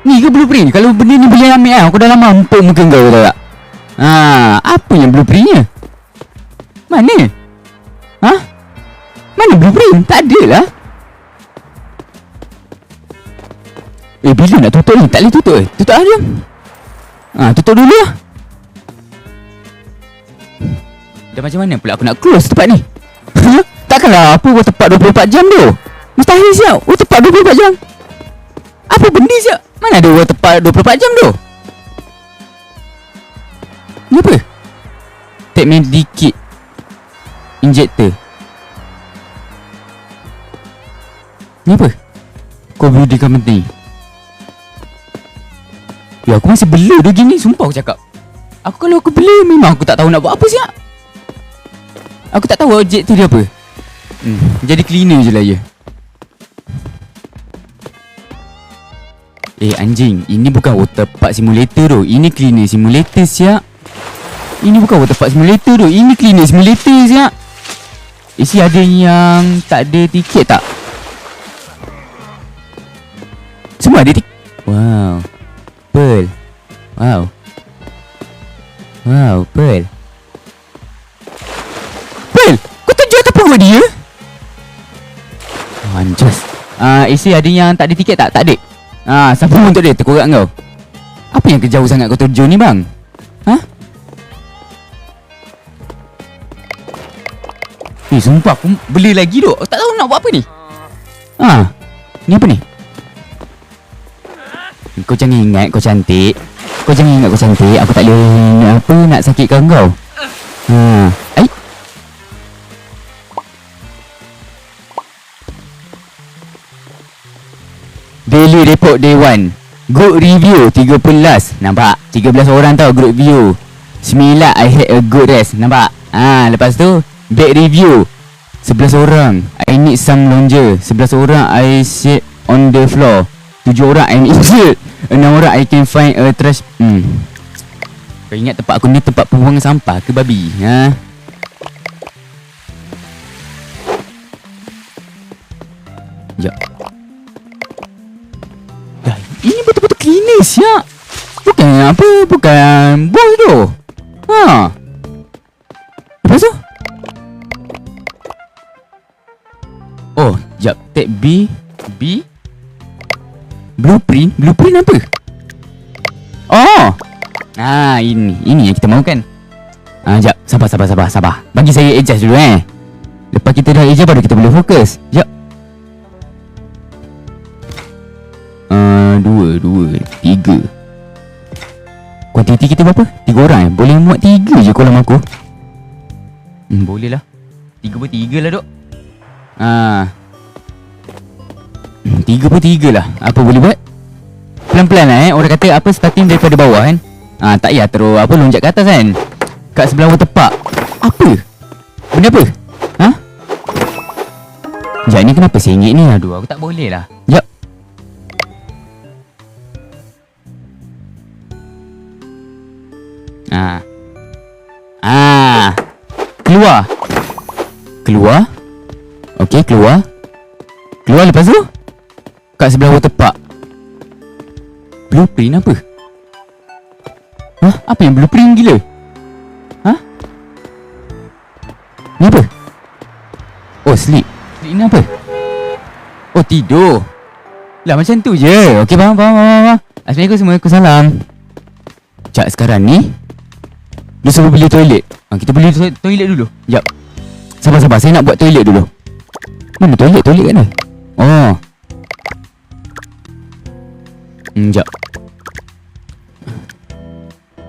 Ni ke blueprint? Kalau benda ni boleh ambil aku dah lama empuk muka kau tahu tak? Apa yang blueprintnya? Mana? Mana blueprint? Tak ada lah. Bila nak tutup ni? Tak boleh tutup. Tutup lah dia. Tutup dulu lah. Dah macam mana pula aku nak close tempat ni? Takkanlah apa buat tempat 24 jam tu. Mustahil siap. Tempat 24 jam. Apa benda siap? Mana ada buat tempat 24 jam tu? Ni apa? Take medikit injector. Ni apa? Kau beli di company. Ya, aku masih bela dia gini. Sumpah aku cakap. Kalau aku bela memang aku tak tahu nak buat apa siap. Aku tak tahu objek tu dia apa. Jadi cleaner je lah ya. Anjing, ini bukan water park simulator tu. Ini cleaner simulator siap. Ini bukan water park simulator tu. Ini cleaner simulator siap. Isi ada yang tak ada tiket tak? Semua ada tiket. Wow, Pearl. Pearl. Kau tunjuk tak apa dia? Anjas. Isi ada yang tak ada tiket tak? Tak ada. Siapa untuk dia terkorak kau? Apa yang kejauh sangat kau terjun ni bang? Sumpah aku beli lagi tu. Tak tahu nak buat apa ni. Ni apa ni? Kau jangan ingat kau cantik. Aku tak boleh nak sakitkan kau. Daily report day 1. Good review 13. Nampak? 13 orang tau good review. 9 I had a good rest. Nampak? Lepas tu bad review 11 orang I need some longer. 11 orang I sit on the floor. 7 orang I injured. 6 orang I can find a trash. Kau ingat tempat aku ni tempat pembuangan sampah ke babi? Sekejap. Dah, ini betul-betul cleaner siap. Bukan bos tu. Lepas tu? Sekejap. Tab B. Blueprint apa? Ini yang kita mahukan. Sekejap. Sabar. Bagi saya adjust dulu Lepas kita dah adjust baru kita boleh fokus. Sekejap. 2, 3. Kapasiti kita berapa? 3 orang Boleh muat 3 je kolam aku. Boleh lah. 3 per 3 lah dok. 3 per 3 lah. Apa boleh buat? Pelan-pelan lah orang kata apa, starting daripada bawah kan. Tak payah terus apa lonjak ke atas kan. Kat sebelah waterpark. Apa? Benda apa? Sekejap ni kenapa sengit ni? Aduh aku tak boleh lah. Sekejap. Keluar. Keluar. Okey, keluar. Keluar lepas tu kat sebelah waterpark. Blueprint apa? Apa yang blueprint gila? Ni apa? Oh, sleep. Sleep ni apa? Oh, tidur. Lah macam tu je. Okey, faham. Assalamualaikum semua. Waalaikumsalam. Cak sekarang ni dia suruh beli toilet. Kita beli toilet dulu. Sekejap. Sabar. Saya nak buat toilet dulu. Mana toilet? Toilet kat mana? Oh. Sekejap.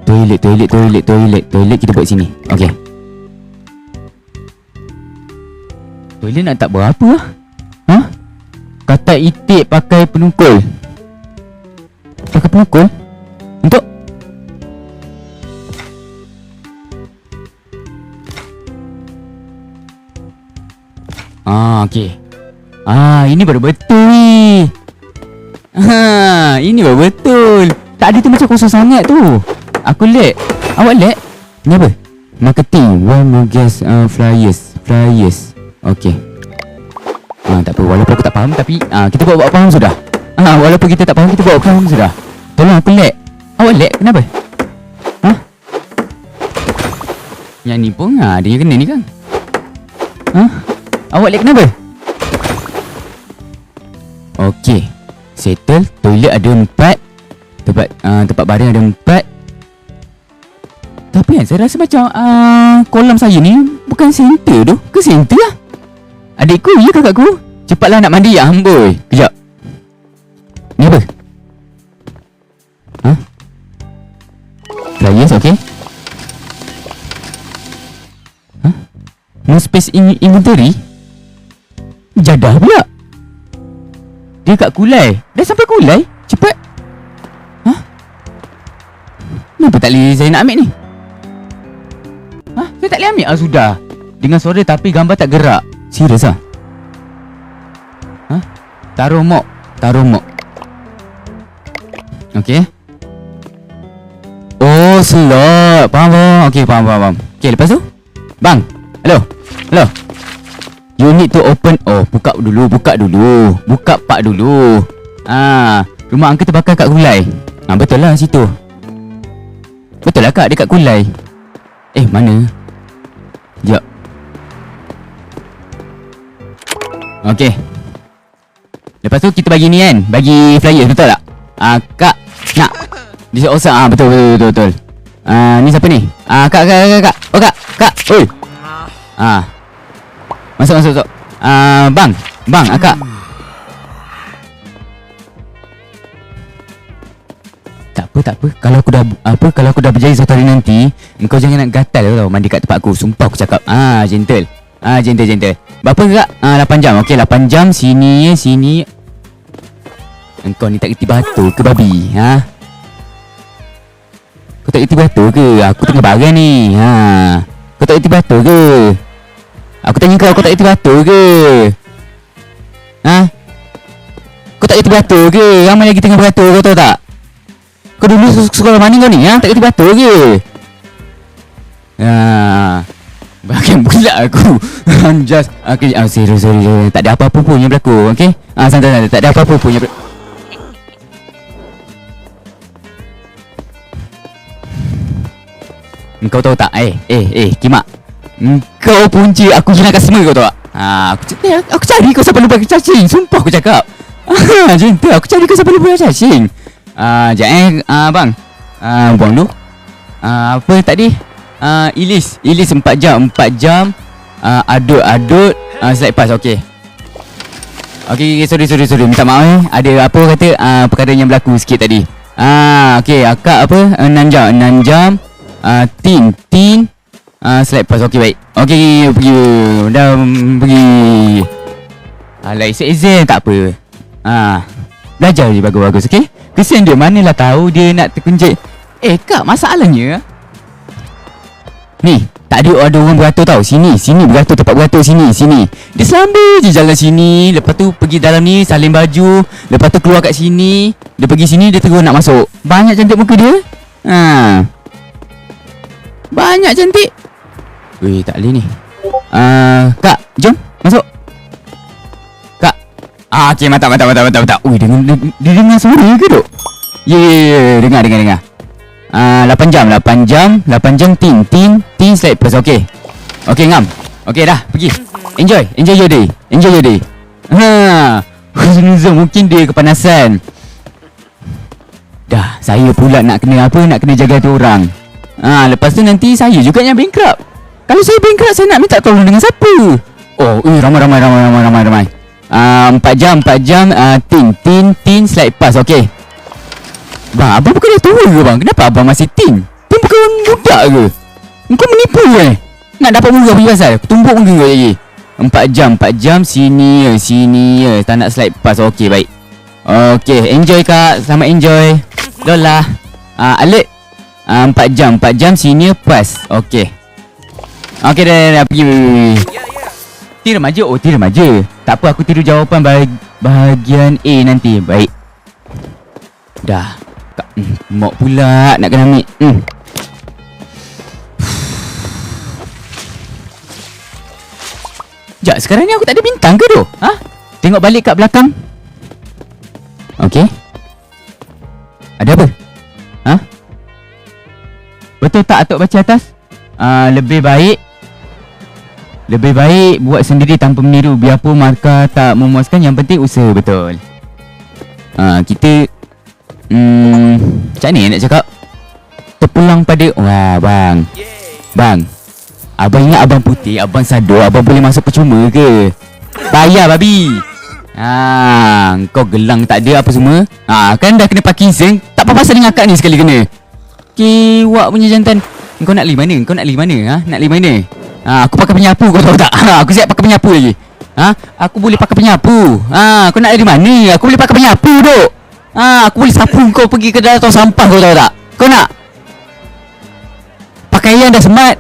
Toilet kita buat sini. Okey. Toilet nak tak berapa lah? Katak itik pakai penungkul. Pakai penungkul? Untuk? Okey. Ini baru betul ni. Ini baru betul. Tadi tu macam kosong sangat tu. Aku lag. Awak lag? Ni apa? Marketing. One more guest flyers. Okey. Tak apa. Walaupun aku tak faham tapi kita buat faham sudah. Walaupun kita tak faham kita buat faham sudah. Tolong aku lag. Awak lag kenapa? Yang ni pun dia yang kena ni kan? Awak lag kenapa? Okey. Settle. Toilet ada 4. Tempat baring ada 4. Tapi saya rasa macam kolam saya ni bukan center tu. Ke center lah? Adikku, ya kakakku? Cepatlah nak mandi amboi. Kejap. Ni apa? Flyers, okey. No space inventory? Jadah pula. Dia kat kulai. Dah sampai kulai? Cepat. Kenapa tak boleh saya nak ambil ni? Saya tak boleh ambil? Sudah. Dengan suara tapi gambar tak gerak. Serius lah? Taruh mop. Okey. Oh, slot. Faham. Okey, faham. Okey, lepas tu? Bang. Hello. You need to open. Buka dulu. Buka pak dulu. Rumah angka terbakar kat Kulai. Betul lah situ. Betul lah kak, dekat Kulai. Mana? Sekejap. Okey. Lepas tu kita bagi ni kan. Bagi flyers, betul tak? Kak nak di osang. Betul. Ni siapa ni? Kak. Oh kak. Oi. Masuk. Bang, akak. Tak apa. Kalau aku dah berjaya satu hari nanti, engkau jangan nak gatal tau mandi kat tempat aku. Sumpah aku cakap. Gentle. Berapa kak? 8 jam. Okey, 8 jam sini. Engkau ni tak kerti batu ke babi? Kau tak kerti batu ke? Aku tengah barang ni. Kau tak kerti batu ke? Aku tanya kau tak kerti batu ke? Kau tak kerti batu ke? Ramai lagi tengah beratur, kau tahu tak? Kau dulu sekolah mana kau ni? Tak kerti batu ke? Bahkan pula aku. Just okay, sorry. Tak ada apa-apa pun yang berlaku. Okay? Santai. Tak ada apa-apa pun yang berlaku. Kau tahu tak? Kimak. Kau punca aku hilang customer, kau tahu tak? Aku cari kau sampai lupa cacing. Sumpah aku cakap. Cinta, aku cari kau sampai lupa cacing. Bang. Buang dulu. Apa tadi? Ilis 4 jam. Adut slide pass. Okey, sorry. Minta maaf. Ada apa kata perkara yang berlaku sikit tadi. Okay, akak apa? 6 jam. 6 jam. Tin. Slide pass. Okay, baik. Okay, pergi. Dah pergi. Alah, exam tak apa. Belajar je bagus-bagus, okay? Kesian dia, manalah tahu dia nak terkunjit. Kak, masalahnya ni, tak ada orang beratur tau. Sini beratur, tempat beratur sini. Dia selamba je jalan sini. Lepas tu pergi dalam ni, salin baju. Lepas tu keluar kat sini. Dia pergi sini, dia terus nak masuk. Banyak cantik muka dia. Banyak cantik. Weh, tak boleh ni. Kak, jom masuk. Kak. Okay, mantap. Ui, dia dengar suara ke duk? Ya, dengar. 8 jam tin slide pass. Okay, ngam. Okay dah, pergi. Enjoy your day. Husnuzon mungkin dia kepanasan. Dah, saya pula nak kena jaga tu orang. Lepas tu nanti saya juga yang bankrupt. Kalau saya bankrupt, saya nak minta tolong dengan siapa? Ramai. 4 jam tin slide pass. Okay. Bang, abang bukan dah tua ke bang? Kenapa abang masih tin? Tin bukan budak ke? Kau menipu nak dapat muka punya pasal? Tumbuk muka kau lagi. 4 jam sini ya. Tak nak slide pass. Okay, baik. Okay, enjoy kak. Selamat enjoy. Lola. Alert. 4 jam sini pass. Okay. Okay, dah pergi. Tiru remaja. Tak apa, aku tiru jawapan bahagian A nanti. Baik. Dah. Mok pula nak kena ambil. Sekejap, sekarang ni aku tak ada bintang ke tu? Tengok balik kat belakang. Okay. Ada apa? Betul tak Atuk baca atas? Lebih baik buat sendiri tanpa meniru. Biarpun markah tak memuaskan, yang penting usaha. Betul. Kita macam ni nak cakap, terpulang pada Bang, abang ingat abang putih, abang sado, abang boleh masuk percuma ke? Payah babi. Kau gelang tak ada apa semua. Kan dah kena Parkinson. Tak apa pasal dengan akak ni sekali kena. Kiwak punya jantan. Kau nak pergi mana? Nak pergi mana? Aku pakai penyapu, kau tahu tak? Aku siap pakai penyapu lagi. Aku boleh pakai penyapu. Kau nak dari mana? Aku boleh pakai penyapu duk. Aku boleh sapu kau pergi ke dalam tong sampah, kau tahu tak? Kau nak? Pakaian dah semat.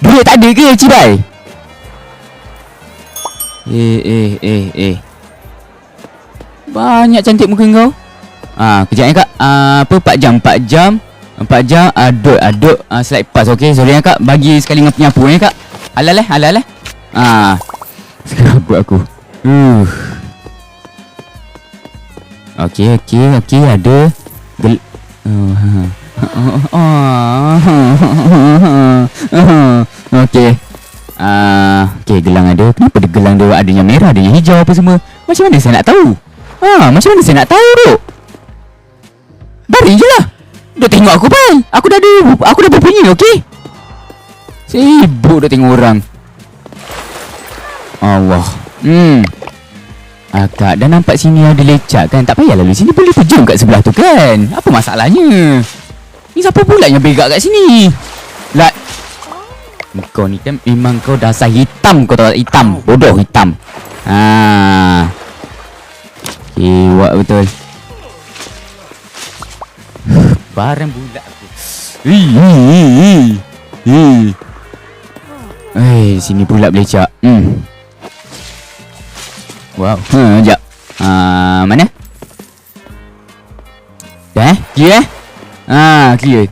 Duit tak ada ke, cibai? Banyak cantik muka kau. Kejap kak. 4 jam. Aduk slide pass. Okay, sorry kak. Bagi sekali dengan penyapu kak. Halal. Sekarang buat aku. Okay, ada Okay, gelang ada. Kenapa dia gelang dia adanya merah, adanya hijau apa semua? Macam mana saya nak tahu? Tu? Baring je lah. Dia tengok aku bang. Aku dah berbunyi, okay? Sibuk dah tengok orang. Allah. Kak, dah nampak sini ada lecak kan? Tak payah lalu sini, boleh terjun kat sebelah tu kan? Apa masalahnya? Ni siapa pula yang berak kat sini? Lah, kau ni kan memang kau dasar hitam. Kau tahu tak? Hitam. Bodoh hitam. Kiwak betul. Barang bulat aku. Sini pula belecak. Wow. Sekejap. Mana? Dah? Clear? Clear.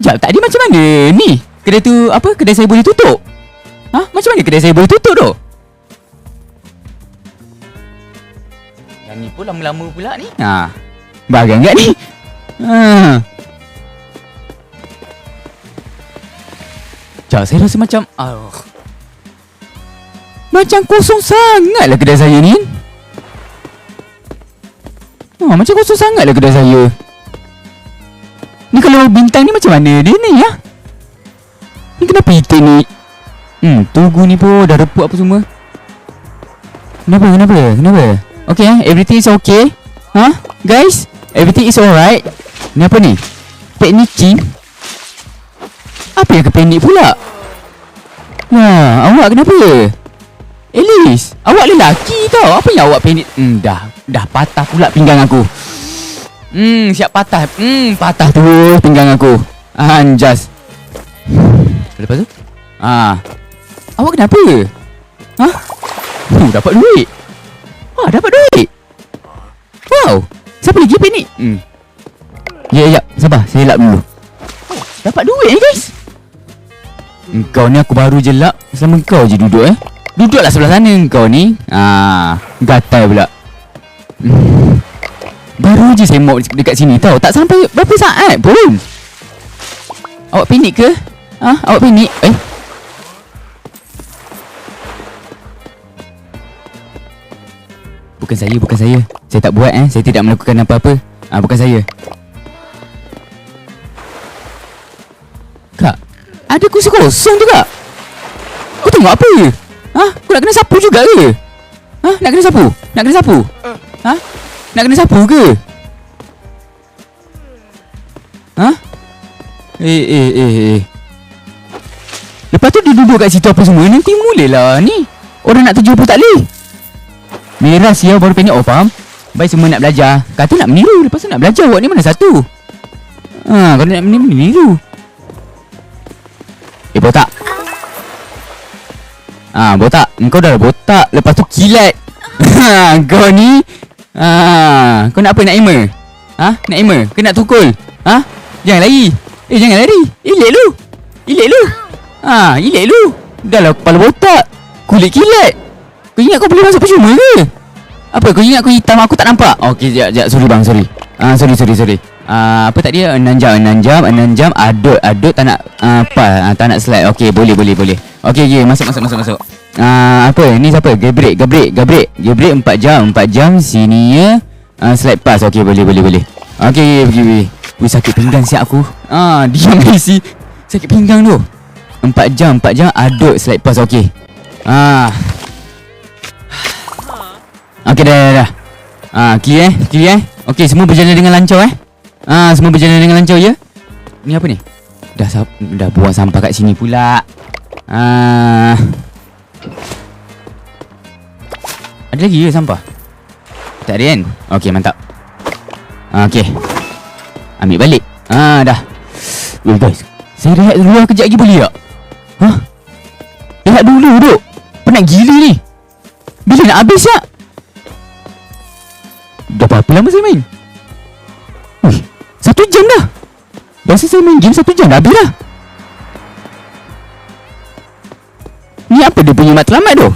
Sekejap, tadi macam mana ni? Kedai tu apa? Kedai saya boleh tutup? Macam mana kedai saya boleh tutup tu? Yang ni pun lama-lama pula ni. Bagang kat ni. Sekejap, saya rasa macam macam kosong sangat lah kedai saya ni. Macam kosong sangat lah kedai saya. Ni kalau bintang ni macam mana dia ni ya? Ni kenapa hitam ni? Tugu ni pun dah reput apa semua. Kenapa? Okay, everything is okay. Guys? Everything is alright. Ni apa ni? Panicking? Apa yang kepanik pula? Wah, awak kenapa? Alice, awak lelaki tau. Apa yang awak panik? Dah patah pula pinggang aku. Siap patah. Patah tu pinggang aku. Anjas. Lepas tu? Awak kenapa? Dapat duit. Dapat duit. Wow. Siapa lagi panik? Ya, sabar. Saya lap dulu. Dapat duit ni guys. Engkau ni aku baru je lap. Selama kau je duduk Duduklah sebelah sana engkau ni. Gatal pula. Baru je saya mau dekat sini tau. Tak sampai berapa saat pun. Awak panik ke? Awak panik? Bukan saya. Saya tak buat Saya tidak melakukan apa-apa. Bukan saya. Kak, ada kursi kosong tu kak. Kau tengok apa? Kau nak kena sapu juga ke? Nak kena sapu? Nak kena sapu ke? Lepas tu dia duduk kat situ apa semua. Nanti mulalah ni. Orang nak tuju pun tak boleh. Merah siapa baru panik. Faham? Baik semua nak belajar. Kata nak meniru. Lepas tu nak belajar. Awak ni mana satu? Kalau nak meniru. Botak. Botak. Engkau dah botak. Lepas tu kilat. Kau ni. Kau nak apa? Nak ema? Nak ema? Ke nak tukul? Jangan lari. Jangan lari. Ilik lu. Ilik lu. Dah lah kepala botak. Kulit kilat. Kau ingat kau boleh masuk percuma ke? Apa? Kau ingat kau hitam aku tak nampak? Okey, sekejap. Sorry bang, sorry. Sorry. Apa tadi? 6 jam. Adut tak nak tak nak slide. Okey, boleh. Okey, masuk. Apa? Ni siapa? Gabriel 4 jam sini ya. Slide pass. Okey, boleh. Okey, pergi. Sakit pinggang siap aku. Diam isi. Sakit pinggang tu. 4 jam adut slide pass. Okey. Okey dah. Clear. Okey, semua berjalan dengan lancar semua berjalan dengan lancar ya. Ni apa ni? Dah buang sampah kat sini pula. Ada lagi ke sampah? Tak ada kan? Okey, mantap. Okey. Ambil balik. Dah. Guys, saya rehat dulu kejap lagi boleh tak? Rehat dulu duk. Penat gila ni. Bila nak habis tak? Dah berapa lama saya main? 1 jam dah. Biasa saya main game 1 jam dah habis dah. Ni apa dia punya matlamat tu?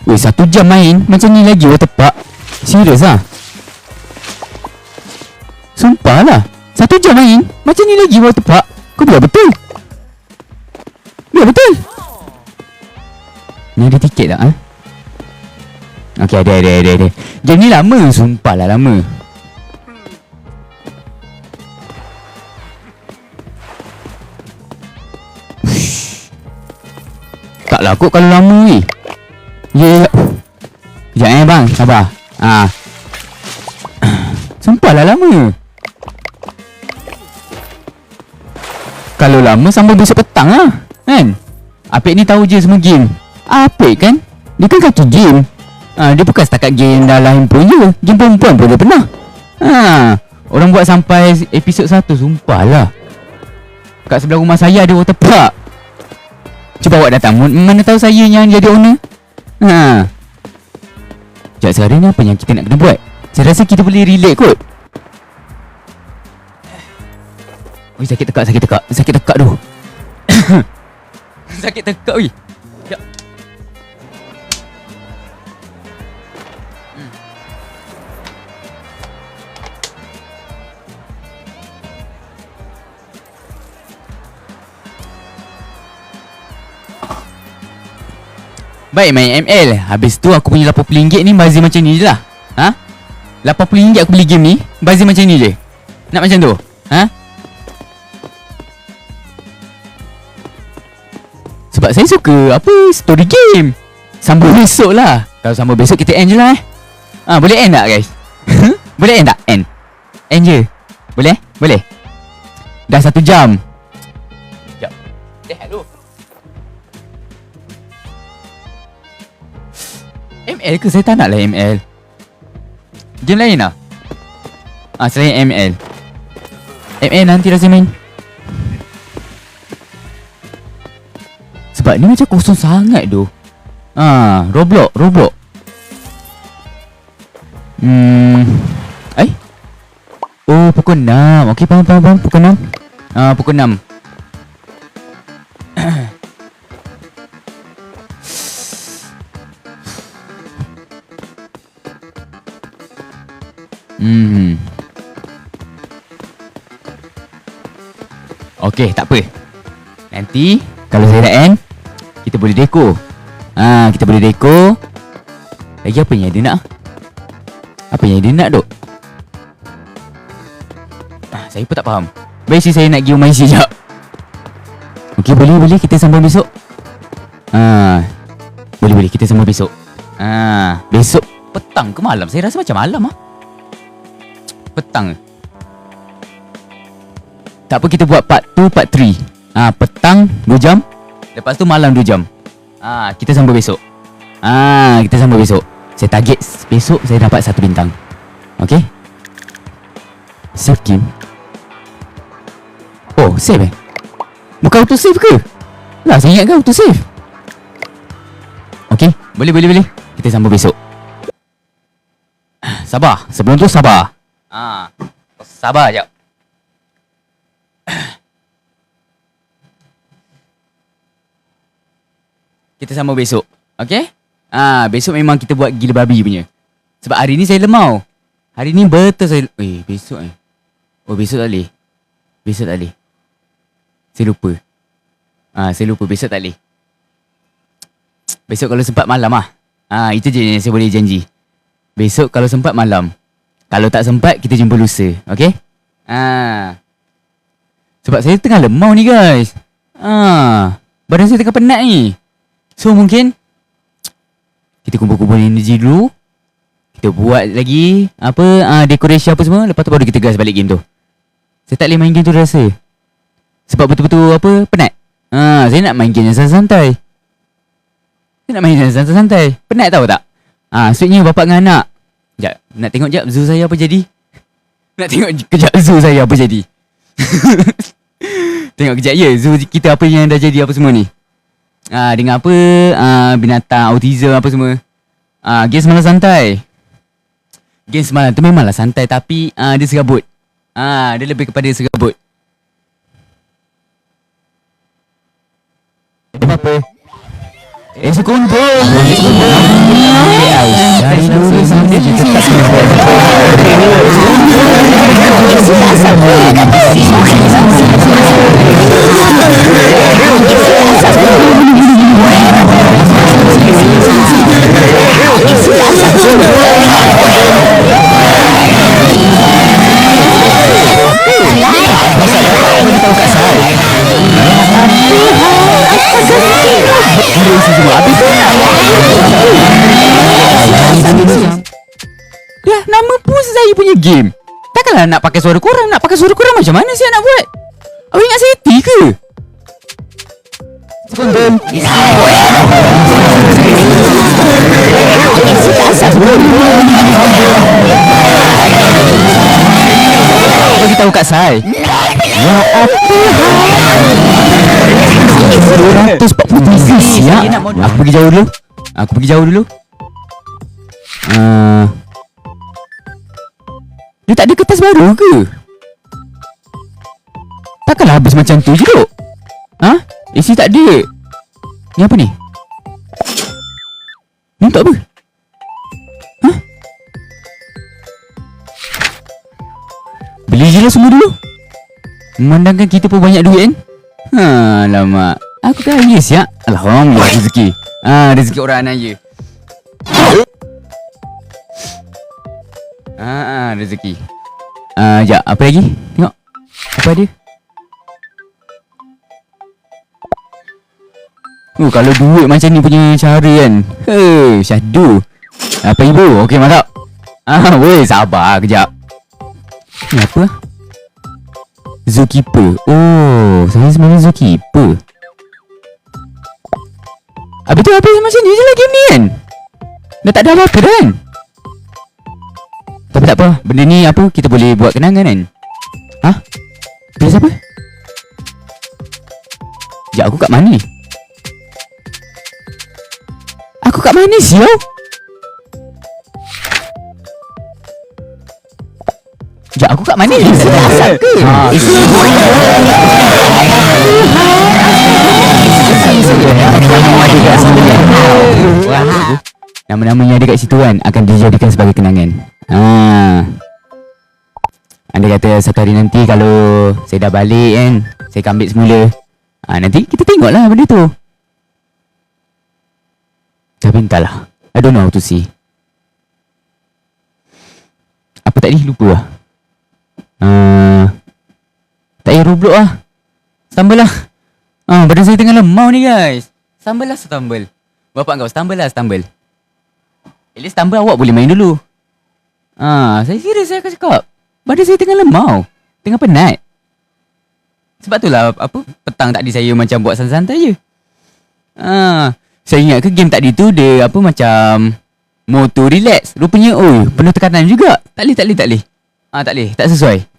1 jam main macam ni lagi awak tepak. Serius Sumpah lah. 1 jam main macam ni lagi awak tepak. Kau biar betul. Ni ada tiket tak Okey, ada. Game ni lama. Sumpah lah lama. Taklah kot kalau lama ni. Ya. Kejap bang, sabar. Sumpah lah lama. Kalau lama sampai besok petang kan? Apik ni tahu je semua game. Apik kan? Dia kan kaki game. Dia bukan setakat game dah lain pun je. Game perempuan pun dia pernah. Orang buat sampai episod 1. Sumpah lah. Kat sebelah rumah saya ada water park. Cuba awak datang. Mana tahu saya yang jadi owner. Sekejap, sekarang ni apa yang kita nak kena buat? Saya rasa kita boleh relate kot. Sakit tekak tu. Sakit tekak weh. Sekejap. Baik, main ML. Habis tu aku punya RM80 ni bazir macam ni je lah. RM80 aku beli game ni, bazir macam ni je. Nak macam tu? Sebab saya suka story game. Sambung besok lah. Kalau sambung besok kita end je lah. Boleh end tak guys? Boleh end tak? End je. Boleh? Boleh. Dah 1 jam. Sekejap. Hello. ML ke? Saya tak nak lah ML. Game lain lah. Selain ML. ML nanti dah saya main. Sebab ni macam kosong sangat tu. Roblox. Oh, pukul 6. Okey, faham. Pukul 6. Pukul 6. Okey, tak apa. Nanti kalau saya dah end, kita boleh dekor. Kita boleh dekor. Lagi apa yang dia nak? Apa yang dia nak duk? Saya pun tak faham. Baik, saya nak pergi rumah isi sekejap. Okey, boleh kita sambung besok. Boleh kita sambung besok. Besok petang ke malam? Saya rasa macam malam petang. Tak apa, kita buat part 2, part 3. Petang 2 jam. Lepas tu malam 2 jam. Kita sambung besok. Kita sambung besok. Saya target besok saya dapat 1 bintang. Okay. Save game. Oh, save bukan auto save ke? Lah, saya ingat kan auto save. Okay, boleh. Kita sambung besok. Sabar. Sebelum tu sabar. Sabar jap. Kita sambung besok. Okay? Besok memang kita buat gila babi punya. Sebab hari ni saya lemau. Hari ni betul saya... besok Oh, besok tak boleh. Saya lupa. Besok tak boleh. Besok kalau sempat malam itu je yang saya boleh janji. Besok kalau sempat malam. Kalau tak sempat, kita jumpa lusa. Okay? Sebab saya tengah lemau ni guys. Badan saya tengah penat ni. So mungkin kita kumpul-kumpul energi dulu. Kita buat lagi dekorasi apa semua. Lepas tu baru kita gas balik game tu. Saya tak boleh main game tu rasa. Sebab betul-betul penat. Saya nak main game yang santai-santai. Penat tahu tak? Sweetnya bapak dengan anak. Sekejap, nak tengok sekejap zoo saya apa jadi. Tengok kejap zoo kita apa yang dah jadi apa semua ni. Dengan apa binatang, autism apa semua. Game semalam santai. Game semalam tu memanglah santai, tapi dia serabut. Dia lebih kepada serabut. Apa? Sekumpul. Dari dulu sampai kita tak lah, nama pun saya punya game. Takkanlah nak pakai suara korang. Nak pakai suara korang macam mana saya nak buat? Awak ingat saya hati ke? Sebentar. Bagi tahu kat saya. Ya apa? 243 siap. Aku pergi jauh dulu. Dia tak ada kertas baru ke? Takkanlah habis macam tu je duk. Isi tak ada. Ni apa ni? Ni untuk apa? Beli je lah semua dulu. Memandangkan kita pun banyak duit kan? Alamak. Aku kaya siap. Alhamdulillah rezeki. Rezeki orang anak je. Rezeki. Sekejap, apa lagi? Tengok. Apa ada? Kalau duit macam ni punya cara kan. Syahdu. Apa ibu? Okey, mantap. Weh, sabar kejap. Ni apa? Zookeeper. Oh, saya sebenarnya zookeeper. Habis tu habis macam ni je lah game ni kan? Dah tak ada apa-apa dah kan? Tapi tak apa, benda ni apa, kita boleh buat kenangan kan? Pilih siapa? Sekejap, aku kat mana? Aku kat mana siau? Sekejap, aku kat mana? Asap ke? Nama-nama yang ada kat situ kan akan dijadikan sebagai kenangan. Anda kata satu hari nanti kalau saya dah balik kan, saya akan ambil semula. Nanti kita tengoklah benda tu. Tapi entahlah, I don't know how to see. Apa tadi? Lupa lah. Tak payah Roblox lah. Stumble lah. Badan saya tengah lemau ni guys. Stumble lah stumble. Bapak kau stumble lah stumble. At least stumble awak boleh main dulu. Saya serius saya akan cakap. Badan saya tengah lemau. Tengah penat. Sebab tu lah apa, petang tadi saya macam buat santai-santai je. Saya ingat ke game tadi tu dia apa macam mode to relax. Rupanya penuh tekanan juga. Tak boleh. Tak sesuai.